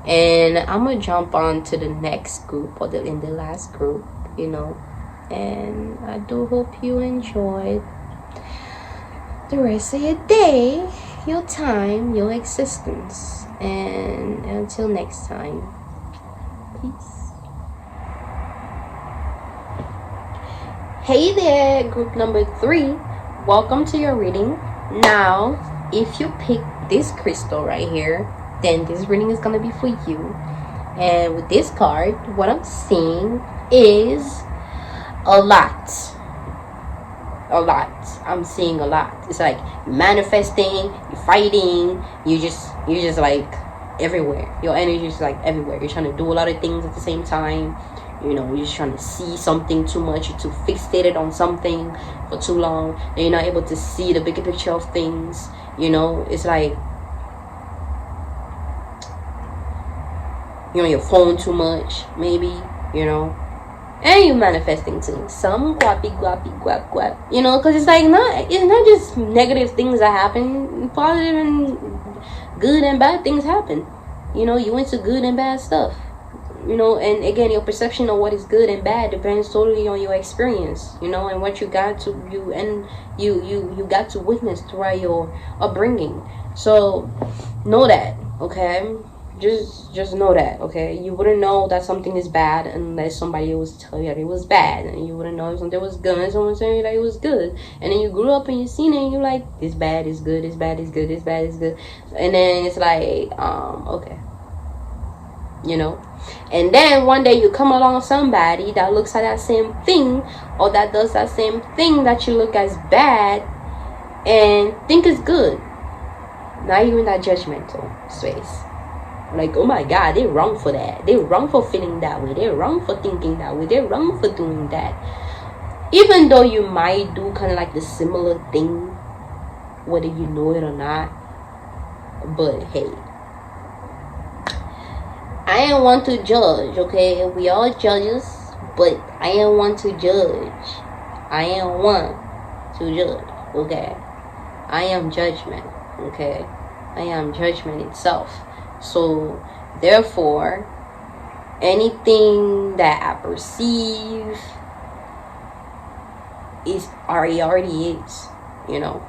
And I'm gonna jump on to the next group, or in the last group, you know. And I do hope you enjoyed the rest of your day, your time, your existence. And until next time, peace. Hey there, group number 3. Welcome to your reading. Now, if you pick this crystal right here, then this reading is gonna be for you. And with this card, what I'm seeing is a lot. I'm seeing a lot. It's like manifesting, you're fighting, you just like everywhere. Your energy is like everywhere. You're trying to do a lot of things at the same time. You know, you're just trying to see something too much. You're too fixated on something for too long, and you're not able to see the bigger picture of things. You know, it's like you're on your phone too much, maybe, you know. And you manifesting too. Some guap, you know, because it's not just negative things that happen. Positive and good and bad things happen. You know, you into good and bad stuff. You know, and again, your perception of what is good and bad depends totally on your experience, you know, and what you got to you got to witness throughout your upbringing. So know that, okay? Just know that, okay? You wouldn't know that something is bad unless somebody was telling you that it was bad, and you wouldn't know if something was good unless someone telling you that it was good. And then you grew up and you seen it, and you're like, this bad is good, this bad is good, this bad is good, and then it's like, okay, you know. And then one day you come along somebody that looks at that same thing, or that does that same thing that you look as bad and think is good. Now you're in that judgmental space. Like, oh my God, they're wrong for that. They're wrong for feeling that way. They're wrong for thinking that way. They're wrong for doing that. Even though you might do kind of like the similar thing, whether you know it or not. But hey, I ain't want to judge, okay? We all judges, but I ain't want to judge. I ain't want to judge, okay? I am judgment, okay? I am judgment itself. So, therefore, anything that I perceive is already is, you know?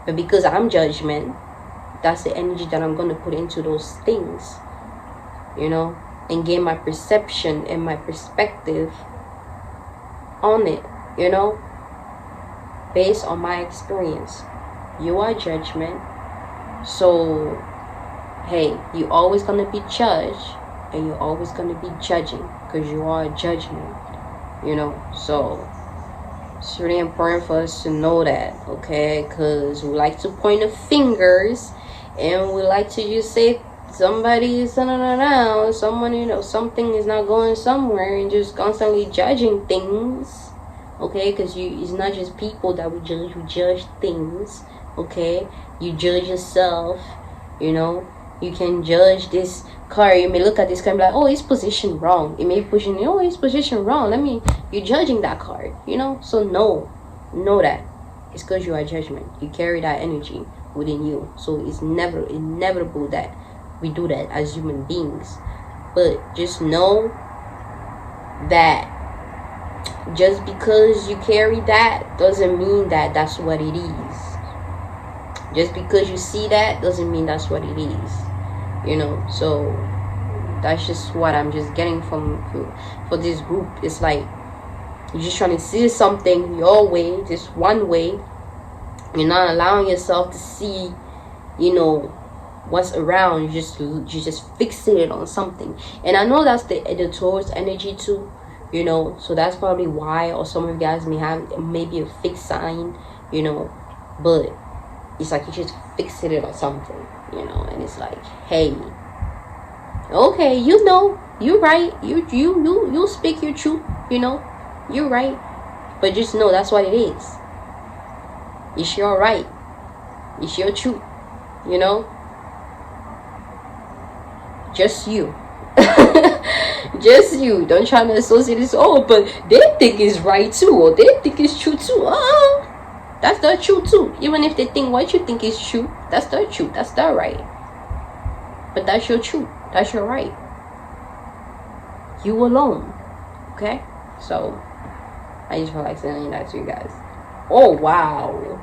But because I'm judgment, that's the energy that I'm going to put into those things, you know, and gain my perception and my perspective on it, you know, based on my experience. You are judgment, so hey, you always going to be judged, and you're always going to be judging, because you are a judgment, you know. So it's really important for us to know that, okay? Because we like to point the fingers, and we like to just say somebody is someone, you know, something is not going somewhere, and just constantly judging things, okay? Because it's not just people that we judge things, okay? You judge yourself, you know. You can judge this car. You may look at this car and be like, oh, it's positioned wrong. It may be pushing you, oh, it's positioned wrong. You're judging that car, you know. So know that it's because you are judgment. You carry that energy within you. So it's never inevitable that we do that as human beings. But just know that just because you carry that doesn't mean that that's what it is. Just because you see that doesn't mean that's what it is, you know. So that's just what I'm just getting from for this group. It's like you're just trying to see something your way, just one way. You're not allowing yourself to see, you know, what's around. You just fixated on something. And I know that's the Taurus energy too, you know. So that's probably why, or some of you guys may have maybe a fixed sign, you know, but it's like you just fixated on something, you know. And it's like, hey, okay, you know, you're right. You speak your truth, you know. You're right. But just know that's what it is. It's your right. It's your truth, you know. Just you. Just you. Don't try to associate this. Oh, but they think it's right too, or they think it's true too. That's their truth too. Even if they think what you think is true, that's their truth. That's their right. But that's your truth. That's your right. You alone. Okay? So I just feel like saying that to you guys. Oh wow.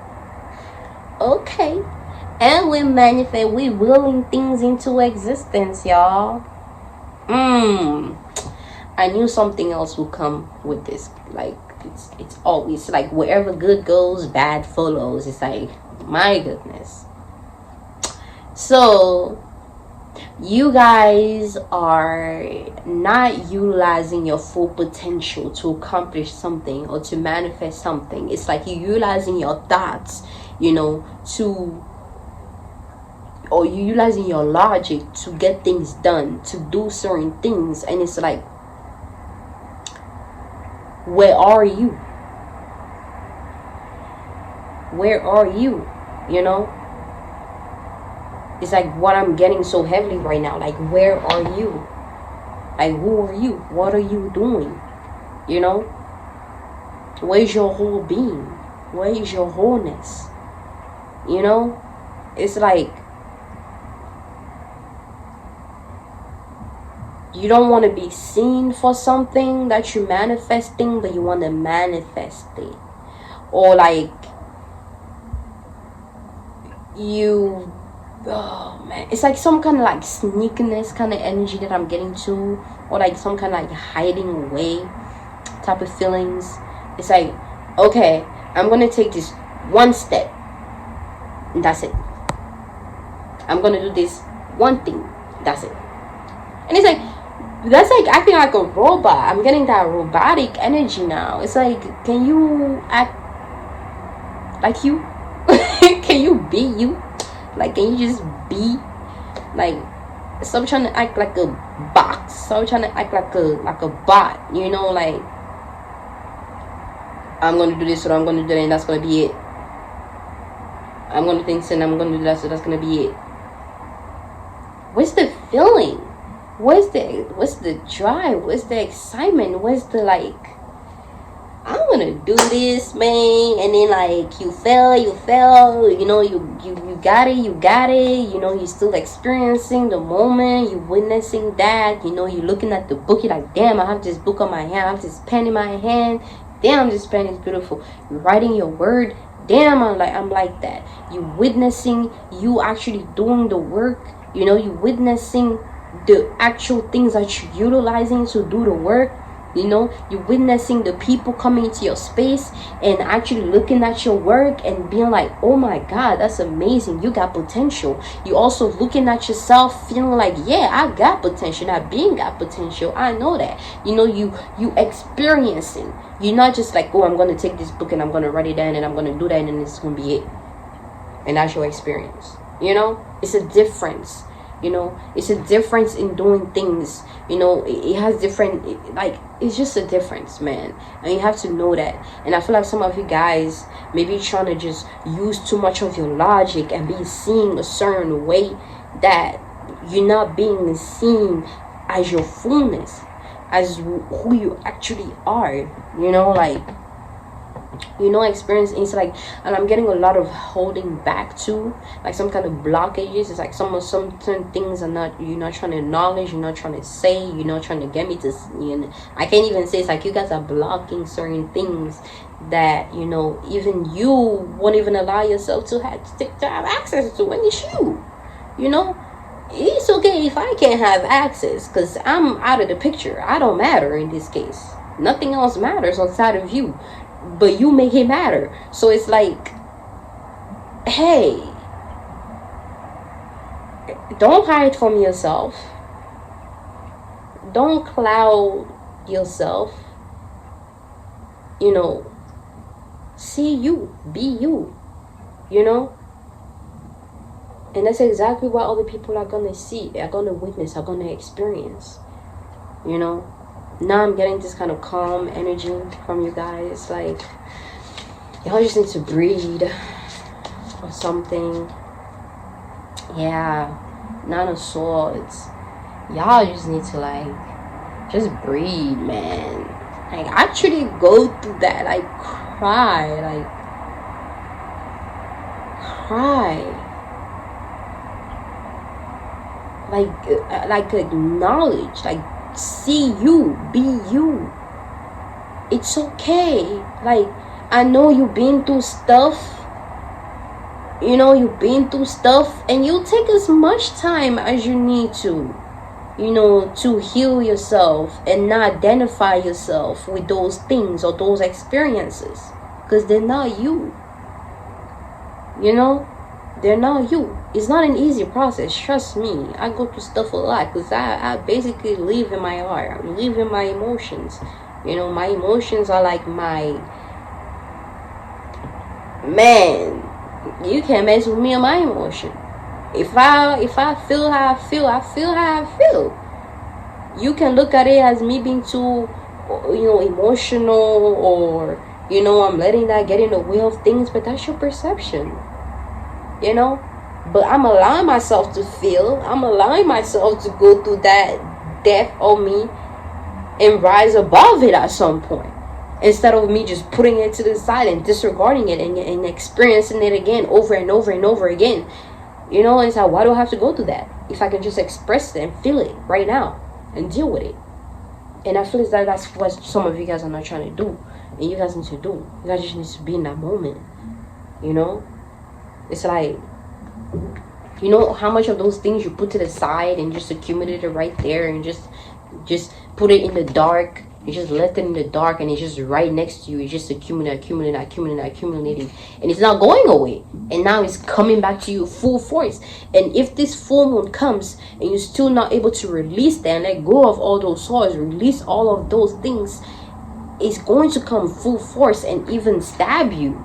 Okay. And we manifest, we willing things into existence, y'all. I knew something else would come with this. Like it's always like wherever good goes, bad follows. It's like, my goodness. So you guys are not utilizing your full potential to accomplish something or to manifest something. It's like you're utilizing your thoughts, you know, or you're utilizing your logic to get things done, to do certain things. And it's like, where are you? Where are you? You know? It's like what I'm getting so heavily right now. Like, where are you? Like, who are you? What are you doing? You know? Where's your whole being? Where is your wholeness? You know? It's like you don't want to be seen for something that you're manifesting, but you want to manifest it. Or like oh man, it's like some kind of like sneakiness kind of energy that I'm getting to, or like some kind of like hiding away type of feelings. It's like, okay, I'm gonna take this one step and that's it. I'm gonna do this one thing, that's it. And it's like, that's like acting like a robot. I'm getting that robotic energy now. It's like, can you act like you? Can you be you? Like, can you just be? Like, Stop trying to act like a box. Stop trying to act like a bot. You know, like, I'm gonna do this, or I'm gonna do that, and that's gonna be it. I'm gonna think, and I'm gonna do that, so that's gonna be it. Where's the feeling? Where's the drive? Where's the excitement? Where's the, like, I'm gonna do this, man, and then, like, you fail, you know, you got it, you know, you're still experiencing the moment, you're witnessing that, you know, you're looking at the book, you're like, damn, I have this book on my hand, I have this pen in my hand, damn, this pen is beautiful. You're writing your word, damn, I'm like that. You're witnessing, you actually doing the work, you know, you're witnessing the actual things that you're utilizing to do the work. You know, you're witnessing the people coming into your space and actually looking at your work and being like, oh my God, that's amazing. You got potential. You're also looking at yourself feeling like, yeah, I got potential. That being got potential. I know that. You know, you experiencing. You're not just like, oh, I'm going to take this book and I'm going to write it down and I'm going to do that and then it's going to be it. And that's your experience. You know, it's a difference. You know, it's a difference in doing things. You know, it has different, like, it's just a difference, man. And you have to know that. And I feel like some of you guys maybe trying to just use too much of your logic and be seen a certain way that you're not being seen as your fullness, as who you actually are. You know, like, you know, experience. It's like, and I'm getting a lot of holding back too, like some kind of blockages. It's like some certain things are not, you're not trying to acknowledge, you're not trying to say, you're not trying to get me to, you know, I can't even say. It's like you guys are blocking certain things that, you know, even you won't even allow yourself to have access to. And it's you know, it's okay if I can't have access because I'm out of the picture. I don't matter in this case. Nothing else matters outside of you, but you make it matter. So it's like, hey, don't hide from yourself. Don't cloud yourself. You know, see you, be you, you know. And that's exactly what other people are gonna see, are gonna witness, are gonna experience, you know. Now I'm getting this kind of calm energy from you guys. Like, y'all just need to breathe or something. Yeah, Nine of Swords. Y'all just need to, like, just breathe, man. Like, actually go through that. Like, cry. Like acknowledge, like, see you, be you. It's okay. Like, I know you've been through stuff. You know, you've been through stuff, and you take as much time as you need to, you know, to heal yourself and not identify yourself with those things or those experiences, because they're not you. You know, they're not you. It's not an easy process, trust me. I go through stuff a lot because I basically live in my heart. I live in my emotions. You know, my emotions are like my, man, you can't mess with me and my emotion. If I feel how I feel, I feel how I feel. You can look at it as me being too, you know, emotional, or, you know, I'm letting that get in the way of things, but that's your perception. You know, but I'm allowing myself to feel. I'm allowing myself to go through that depth of me and rise above it at some point, instead of me just putting it to the side and disregarding it and experiencing it again over and over and over again. You know, it's like, why do I have to go through that if I can just express it and feel it right now and deal with it? And I feel as that that's what some of you guys are not trying to do, and you guys need to do. You guys just need to be in that moment. You know, it's like, you know how much of those things you put to the side and just accumulated right there, and just put it in the dark. You just left it in the dark, and it's just right next to you. It's just accumulating, and it's not going away. And now it's coming back to you full force. And if this full moon comes and you're still not able to release that and let go of all those swords, release all of those things, it's going to come full force and even stab you.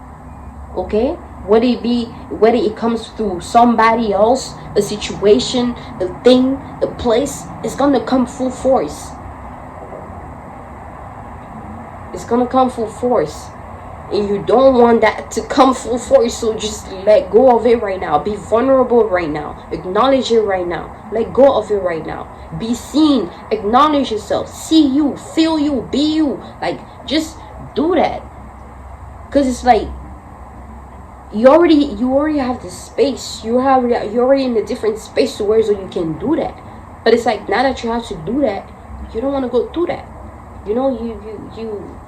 Okay? whether it comes through somebody else, a situation, a thing, a place, it's gonna come full force. It's gonna come full force. And you don't want that to come full force, so just let go of it right now. Be vulnerable right now. Acknowledge it right now. Let go of it right now. Be seen. Acknowledge yourself. See you. Feel you. Be you. Like, just do that. Because it's like, you already have the space. You're already in a different space to where so you can do that. But it's like, now that you have to do that, you don't want to go through that. You know, you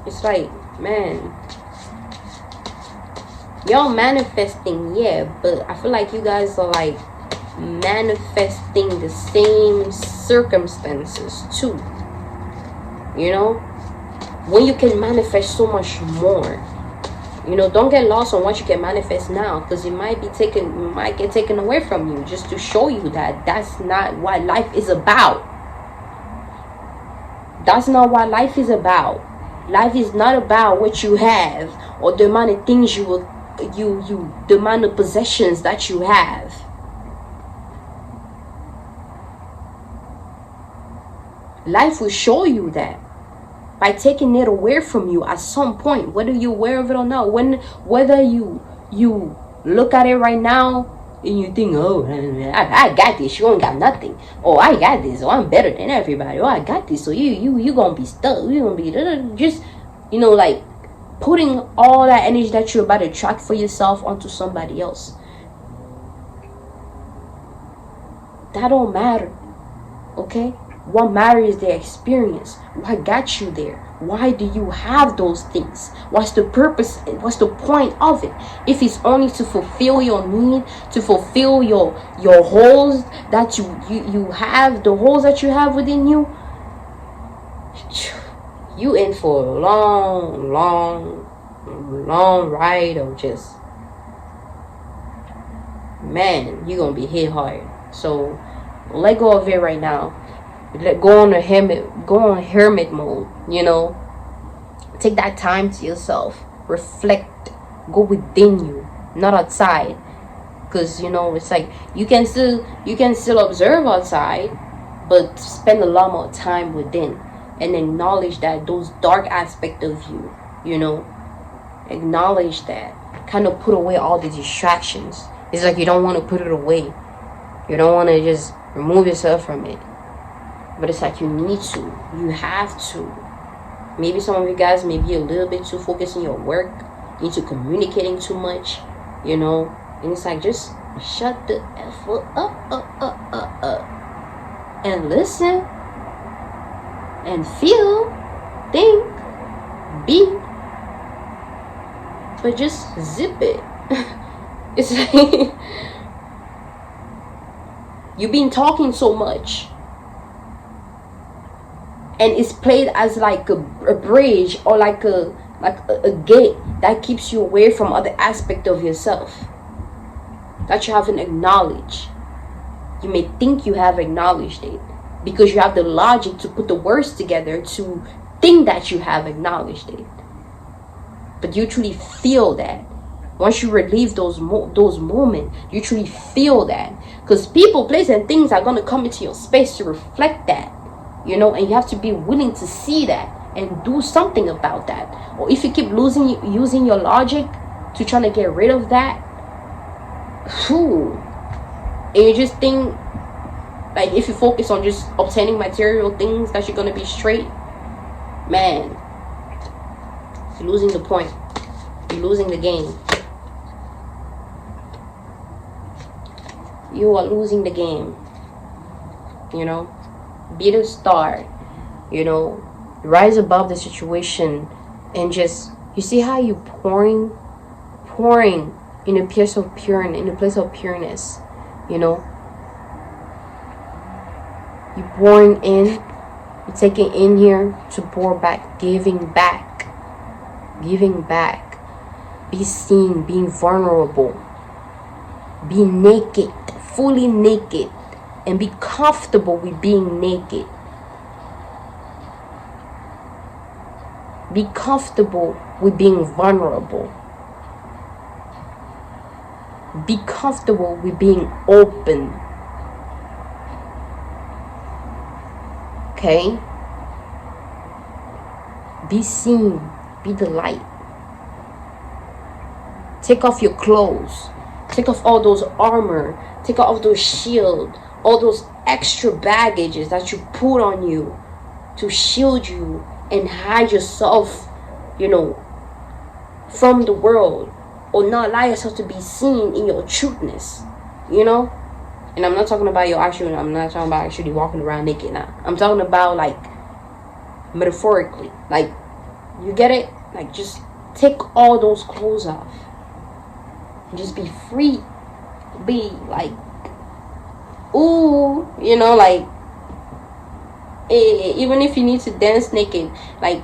it's like, man, y'all manifesting, yeah, but I feel like you guys are like manifesting the same circumstances too. You know, when you can manifest so much more, you know, don't get lost on what you can manifest now, because it might get taken away from you, just to show you that that's not what life is about. That's not what life is about. Life is not about what you have or the amount of things the amount of possessions that you have. Life will show you that by taking it away from you at some point, whether you're aware of it or not. Whether you look at it right now and you think, oh, I got this, you ain't got nothing. Oh, I got this, oh, I'm better than everybody. Oh, I got this, so you gonna be stuck. You gonna be just, you know, like putting all that energy that you're about to attract for yourself onto somebody else. That don't matter, okay? What matters is the experience. What got you there? Why do you have those things? What's the purpose? What's the point of it? If it's only to fulfill your need, to fulfill your holes that you have, the holes that you have within you, you in for a long ride of just, man, you're gonna be hit hard. So let go of it right now. Go on hermit mode, you know. Take that time to yourself. Reflect. Go within you, not outside. Because, you know, it's like you can still observe outside, but spend a lot more time within and acknowledge that those dark aspects of you, you know, acknowledge that. Kind of put away all the distractions. It's like you don't want to put it away. You don't want to just remove yourself from it. But it's like you need to. You have to. Maybe some of you guys may be a little bit too focused on your work, into communicating too much, you know. And it's like, just shut the F up. And listen. And feel. Think. Be. But just zip it. It's like you've been talking so much. And it's played as like a bridge or like a gate that keeps you away from other aspect of yourself that you haven't acknowledged. You may think you have acknowledged it because you have the logic to put the words together to think that you have acknowledged it. But you truly feel that. Once you relieve those moments, you truly feel that. Because people, places, and things are going to come into your space to reflect that. You know, and you have to be willing to see that and do something about that. Or if you keep using your logic to try to get rid of that, and you just think, like, if you focus on just obtaining material things, that you're going to be straight, man, you're losing the point. You're losing the game. You are losing the game. You know? Be the star, you know, rise above the situation, and just, you see how you pouring in a place of pureness, you know. You pouring in, you taking in here to pour back, giving back, be seen, being vulnerable, be naked, fully naked. And be comfortable with being naked. Be comfortable with being vulnerable. Be comfortable with being open. Okay? Be seen. Be the light. Take off your clothes. Take off all those armor. Take off those shield. All those extra baggages that you put on you to shield you and hide yourself, you know, from the world, or not allow yourself to be seen in your truthness, you know. And I'm not talking about I'm not talking about actually walking around naked now. I'm talking about like metaphorically, like, you get it? Like, just take all those clothes off and just be free. Be like, ooh, you know, like, even if you need to dance naked. Like,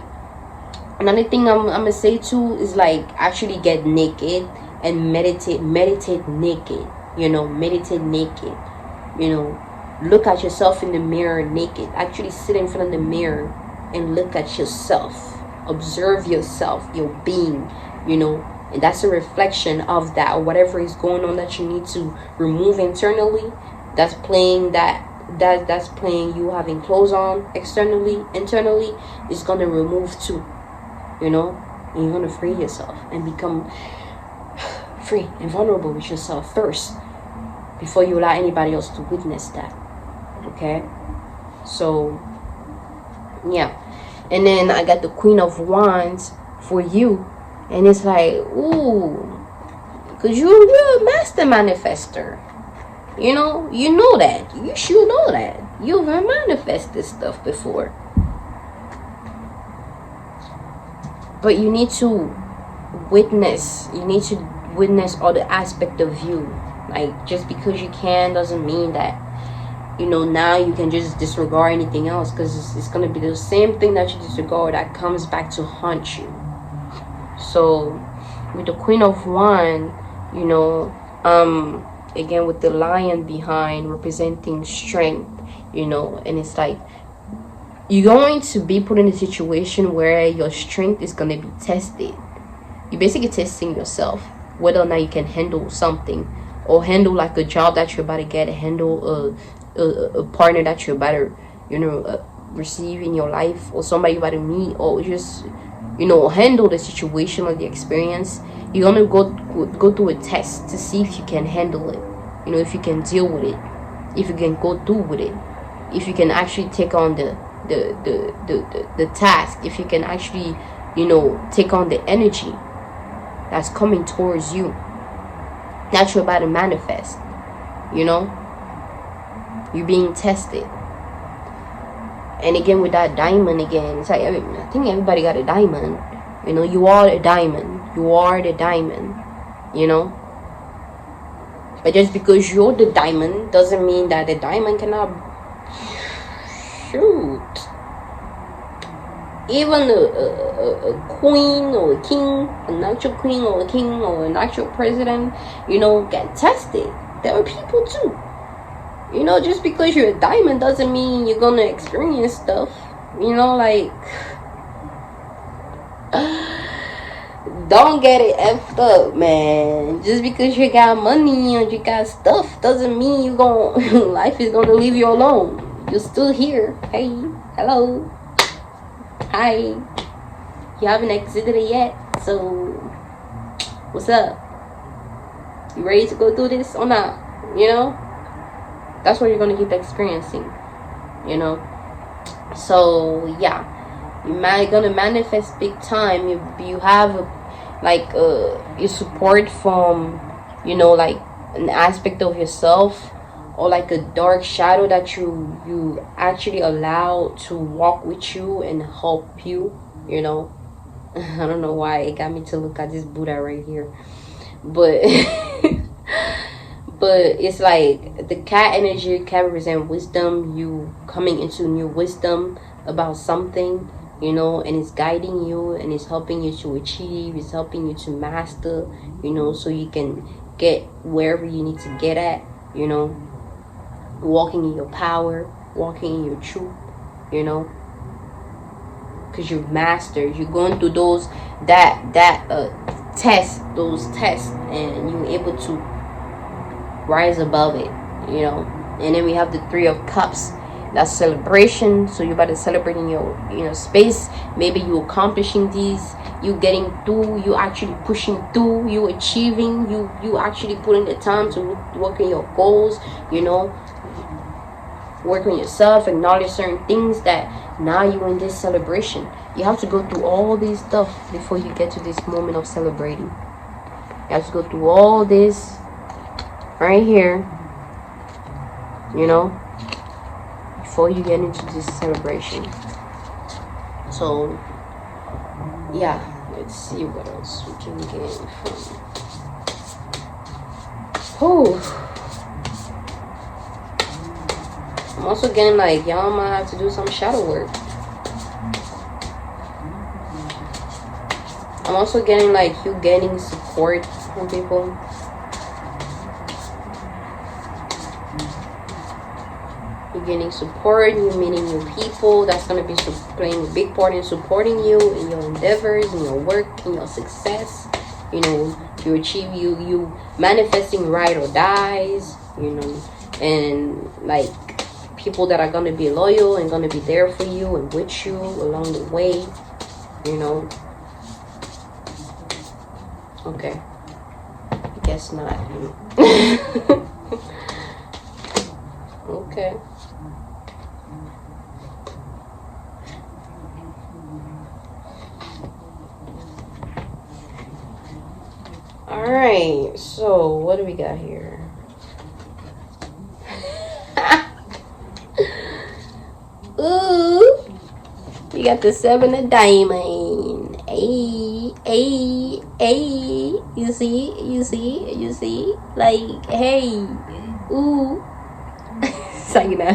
another thing I'm gonna say too is like, actually get naked and meditate naked, you know. Meditate naked, you know. Look at yourself in the mirror naked. Actually sit in front of the mirror and look at yourself. Observe yourself, your being, you know. And that's a reflection of that, or whatever is going on that you need to remove internally. That's playing that's playing you having clothes on externally. Internally is going to remove too, you know. And you're going to free yourself and become free and vulnerable with yourself first, before you allow anybody else to witness that. Okay? So yeah. And then I got the Queen of Wands for you. And it's like, ooh, because you're a master manifester. You know that. You should know that. You've manifested stuff before. But you need to witness. You need to witness all the aspect of you. Like, just because you can doesn't mean that, you know, now you can just disregard anything else. Because it's going to be the same thing that you disregard that comes back to haunt you. So with the Queen of Wands, you know, again with the lion behind representing strength, you know. And it's like, you're going to be put in a situation where your strength is going to be tested. You're basically testing yourself, whether or not you can handle something, or handle like a job that you're about to get, handle a partner that you're about to, you know, receive in your life, or somebody you're about to meet, or just, you know, handle the situation or the experience. You're gonna go through a test to see if you can handle it, you know, if you can deal with it, if you can go through with it, if you can actually take on the task, if you can actually, you know, take on the energy that's coming towards you, that you're about to manifest. You know, you're being tested. And again with that diamond, again, it's like, I think everybody got a diamond. You know, you are a diamond. You are the diamond. You know. But just because you're the diamond doesn't mean that the diamond cannot shoot. Even a queen or a king, an actual queen or a king or an actual president, you know, get tested. There are people too. You know, just because you're a diamond doesn't mean you're gonna experience stuff. You know, like, don't get it effed up, man. Just because you got money and you got stuff doesn't mean you life is gonna leave you alone. You're still here. Hey, hello, hi. You haven't exited it yet, so what's up? You ready to go through this or not? You know, that's what you're gonna keep experiencing. You know, so yeah, you're gonna manifest big time. You have your support from, you know, like an aspect of yourself, or like a dark shadow that you actually allow to walk with you and help you. You know, I don't know why it got me to look at this Buddha right here, but but it's like the cat energy can represent wisdom, you coming into new wisdom about something, you know, and it's guiding you and it's helping you to achieve, it's helping you to master, you know, so you can get wherever you need to get at, you know, walking in your power, walking in your truth, you know, because you've mastered, you're going through those tests, and you're able to rise above it, you know. And then we have the Three of Cups. That's celebration. So you're about to celebrate in your, you know, space. Maybe you accomplishing these, you getting through, you actually pushing through, you achieving, you actually putting the time to work on your goals, you know, work on yourself, acknowledge certain things that now you're in this celebration. You have to go through all this stuff before you get to this moment of celebrating. You have to go through all this right here, you know, before you get into this celebration. So yeah, let's see what else we can get from. Oh, I'm also getting like y'all might have to do some shadow work. I'm also getting like you getting support from people. You're getting support, you're meeting new people. That's going to be playing a big part in supporting you in your endeavors, in your work, in your success. You know, you achieve, you manifesting ride or dies, you know, and like people that are going to be loyal and going to be there for you and with you along the way, you know. Okay, I guess not. Okay. Alright, so what do we got here? Ooh, we got the Seven of Diamonds. Hey, hey, hey. You see? Like, hey, ooh. So you know,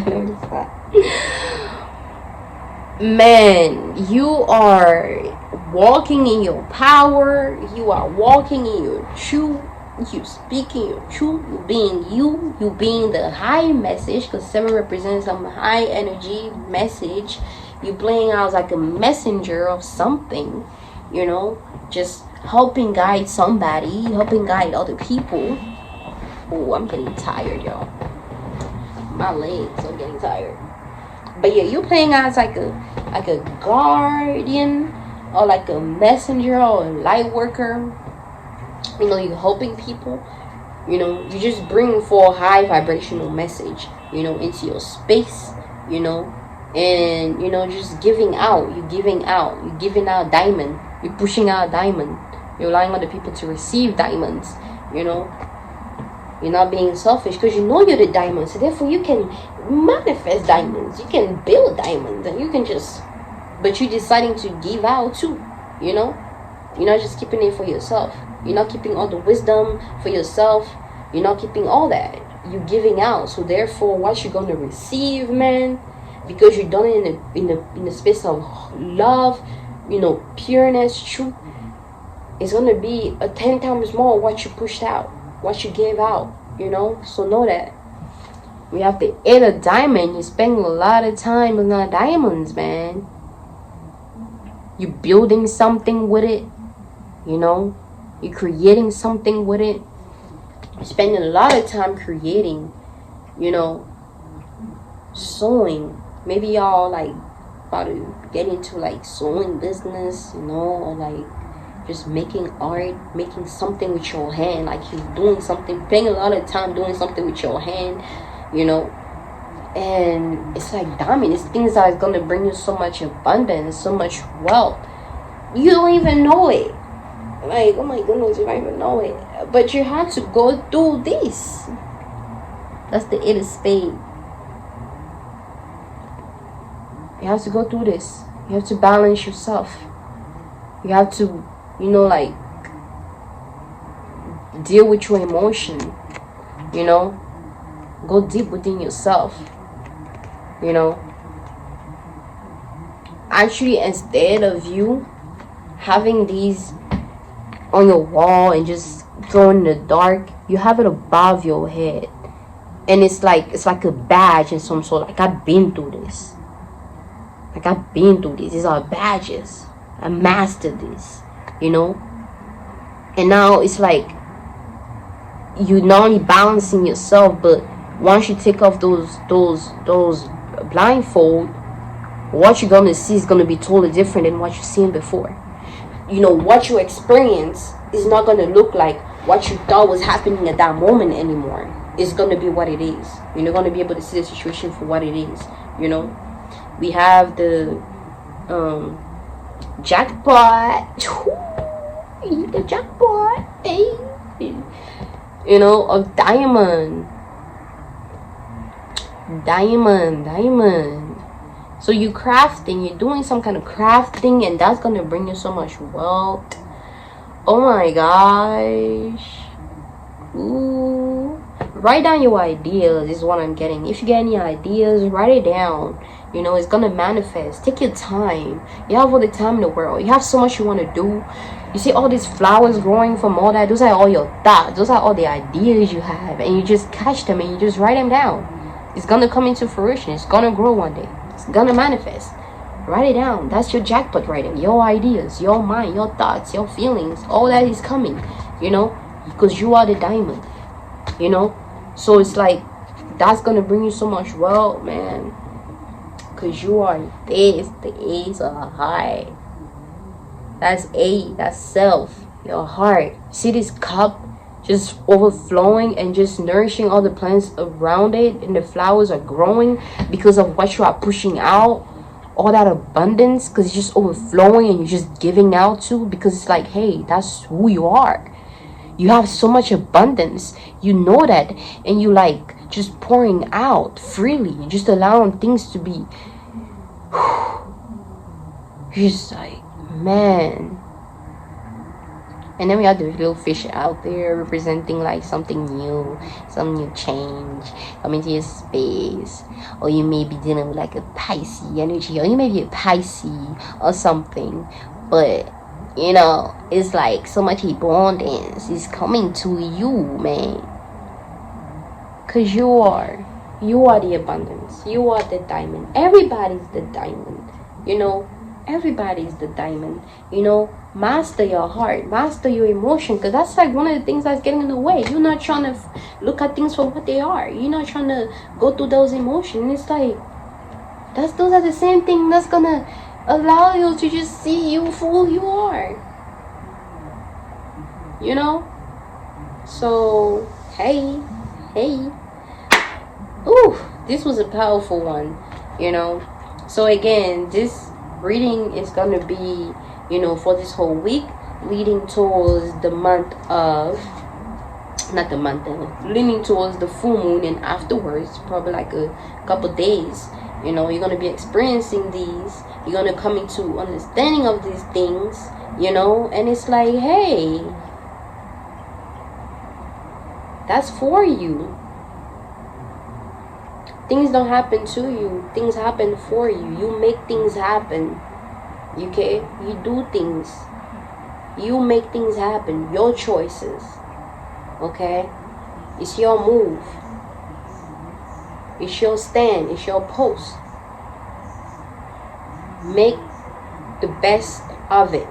man, you are walking in your power. You are walking in your truth. You speaking your truth. You being you. You being the high message, because 7 represents some high energy message. You playing out like a messenger of something, you know, just helping guide somebody, helping guide other people. Oh, I'm getting tired, y'all. My legs are getting tired. But yeah, you're playing out as like a guardian or like a messenger or a light worker. You know, you're helping people. You know, you just bring for a high vibrational message, you know, into your space, you know. And, you know, just giving out. You're giving out diamond. You're pushing out diamond. You're allowing other people to receive diamonds, you know. You're not being selfish because you know you're the diamond. So therefore you can manifest diamonds. You can build diamonds. And you can just... But you're deciding to give out too, you know. You're not just keeping it for yourself. You're not keeping all the wisdom for yourself. You're not keeping all that. You're giving out. So therefore what you're going to receive, man... Because you've done it in the space of love, you know, pureness, truth. It's gonna be 10 times more what you pushed out, what you gave out, you know. So know that. We have the 8 of diamond. You're spending a lot of time with our diamonds, man. You're building something with it, you know. You're creating something with it. You're spending a lot of time creating, you know, sewing. Maybe y'all like about to get into like sewing business, you know, or like just making art, making something with your hand, like you're doing something, spending a lot of time doing something with your hand, you know. And it's like diamond, it's things that are gonna bring you so much abundance, so much wealth. You don't even know it. Like, oh my goodness, you don't even know it. But you have to go through this. That's the 8 of spades. You have to go through this. You have to balance yourself. You have to, you know, like, deal with your emotion. You know, go deep within yourself. You know, actually, instead of you having these on your wall and just throwing in the dark, you have it above your head, and it's like a badge in some sort. Like, I've been through this. Like, I've been through this. These are badges. I mastered this, you know. And now it's like you not only balancing yourself, but once you take off those blindfold, what you're gonna see is gonna be totally different than what you've seen before. You know, what you experience is not gonna look like what you thought was happening at that moment anymore. It's gonna be what it is. You're not gonna be able to see the situation for what it is. You know, we have the jackpot. The jackpot, hey. You know, of diamond. So you crafting, you're doing some kind of crafting, and that's gonna bring you so much wealth. Oh my gosh. Ooh. Write down your ideas is what I'm getting. If you get any ideas, write it down. You know, it's gonna manifest. Take your time. You have all the time in the world. You have so much you want to do. You see all these flowers growing from all that. Those are all your thoughts. Those are all the ideas you have, and you just catch them and you just write them down. It's gonna come into fruition. It's gonna grow one day. It's gonna manifest. Write it down. That's your jackpot writing. Your ideas, your mind, your thoughts, your feelings, all that is coming, you know, because you are the diamond, you know. So it's like, that's gonna bring you so much wealth, man, because you are this. The A's are high. That's A, that's self, your heart. See this cup just overflowing and just nourishing all the plants around it, and the flowers are growing because of what you are pushing out, all that abundance, because it's just overflowing and you're just giving out to, because it's like, hey, that's who you are. You have so much abundance, you know that, and you like just pouring out freely, just allowing things to be just like, man. And then we have the little fish out there representing like something new, some new change coming to your space. Or you may be dealing with like a Pisces energy, or you may be a Pisces or something. But you know, it's like so much abundance is coming to you, man. Cause you are the abundance. You are the diamond. Everybody's the diamond. You know, everybody's the diamond. You know, master your heart, master your emotion, because that's like one of the things that's getting in the way. You're not trying to look at things for what they are. You're not trying to go through those emotions. It's like, those are the same thing that's gonna allow you to just see you for who you are, you know. So hey, ooh, this was a powerful one, you know. So again, this reading is gonna be, you know, for this whole week, leading towards the month of, not the month, leaning towards the full moon, and afterwards, probably like a couple days, you know, you're gonna be experiencing these. You're gonna come into understanding of these things, you know. And it's like, hey, that's for you. Things don't happen to you, things happen for you. You make things happen, okay? You do things, you make things happen. Your choices, okay? It's your move, it's your stand, it's your post. Make the best of it.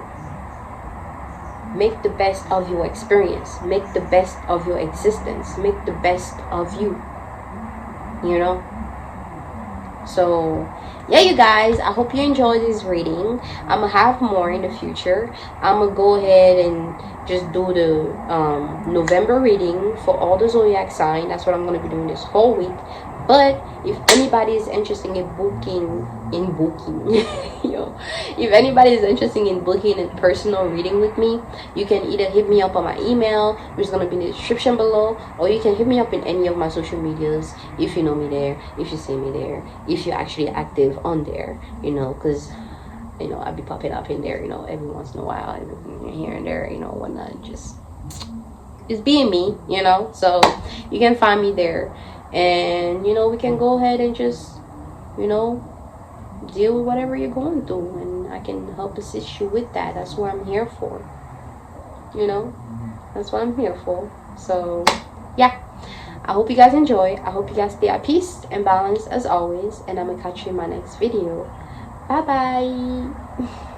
Make the best of your experience. Make the best of your existence. Make the best of you, you know. So yeah, you guys, I hope you enjoyed this reading. I'm gonna have more in the future. I'm gonna go ahead and just do the November reading for all the zodiac sign. That's what I'm gonna be doing this whole week. But if anybody is interested in booking yo, if anybody is interested in booking a personal reading with me, you can either hit me up on my email, which is going to be in the description below, or you can hit me up in any of my social medias, if you know me there, if you see me there, if you're actually active on there, you know, because, you know, I'll be popping up in there, you know, every once in a while, here and there, you know, whatnot, just being me, you know. So you can find me there. And, you know, we can go ahead and just, you know, deal with whatever you're going through. And I can help assist you with that. That's what I'm here for. You know, that's what I'm here for. So, yeah. I hope you guys enjoy. I hope you guys stay at peace and balance as always. And I'm going to catch you in my next video. Bye-bye.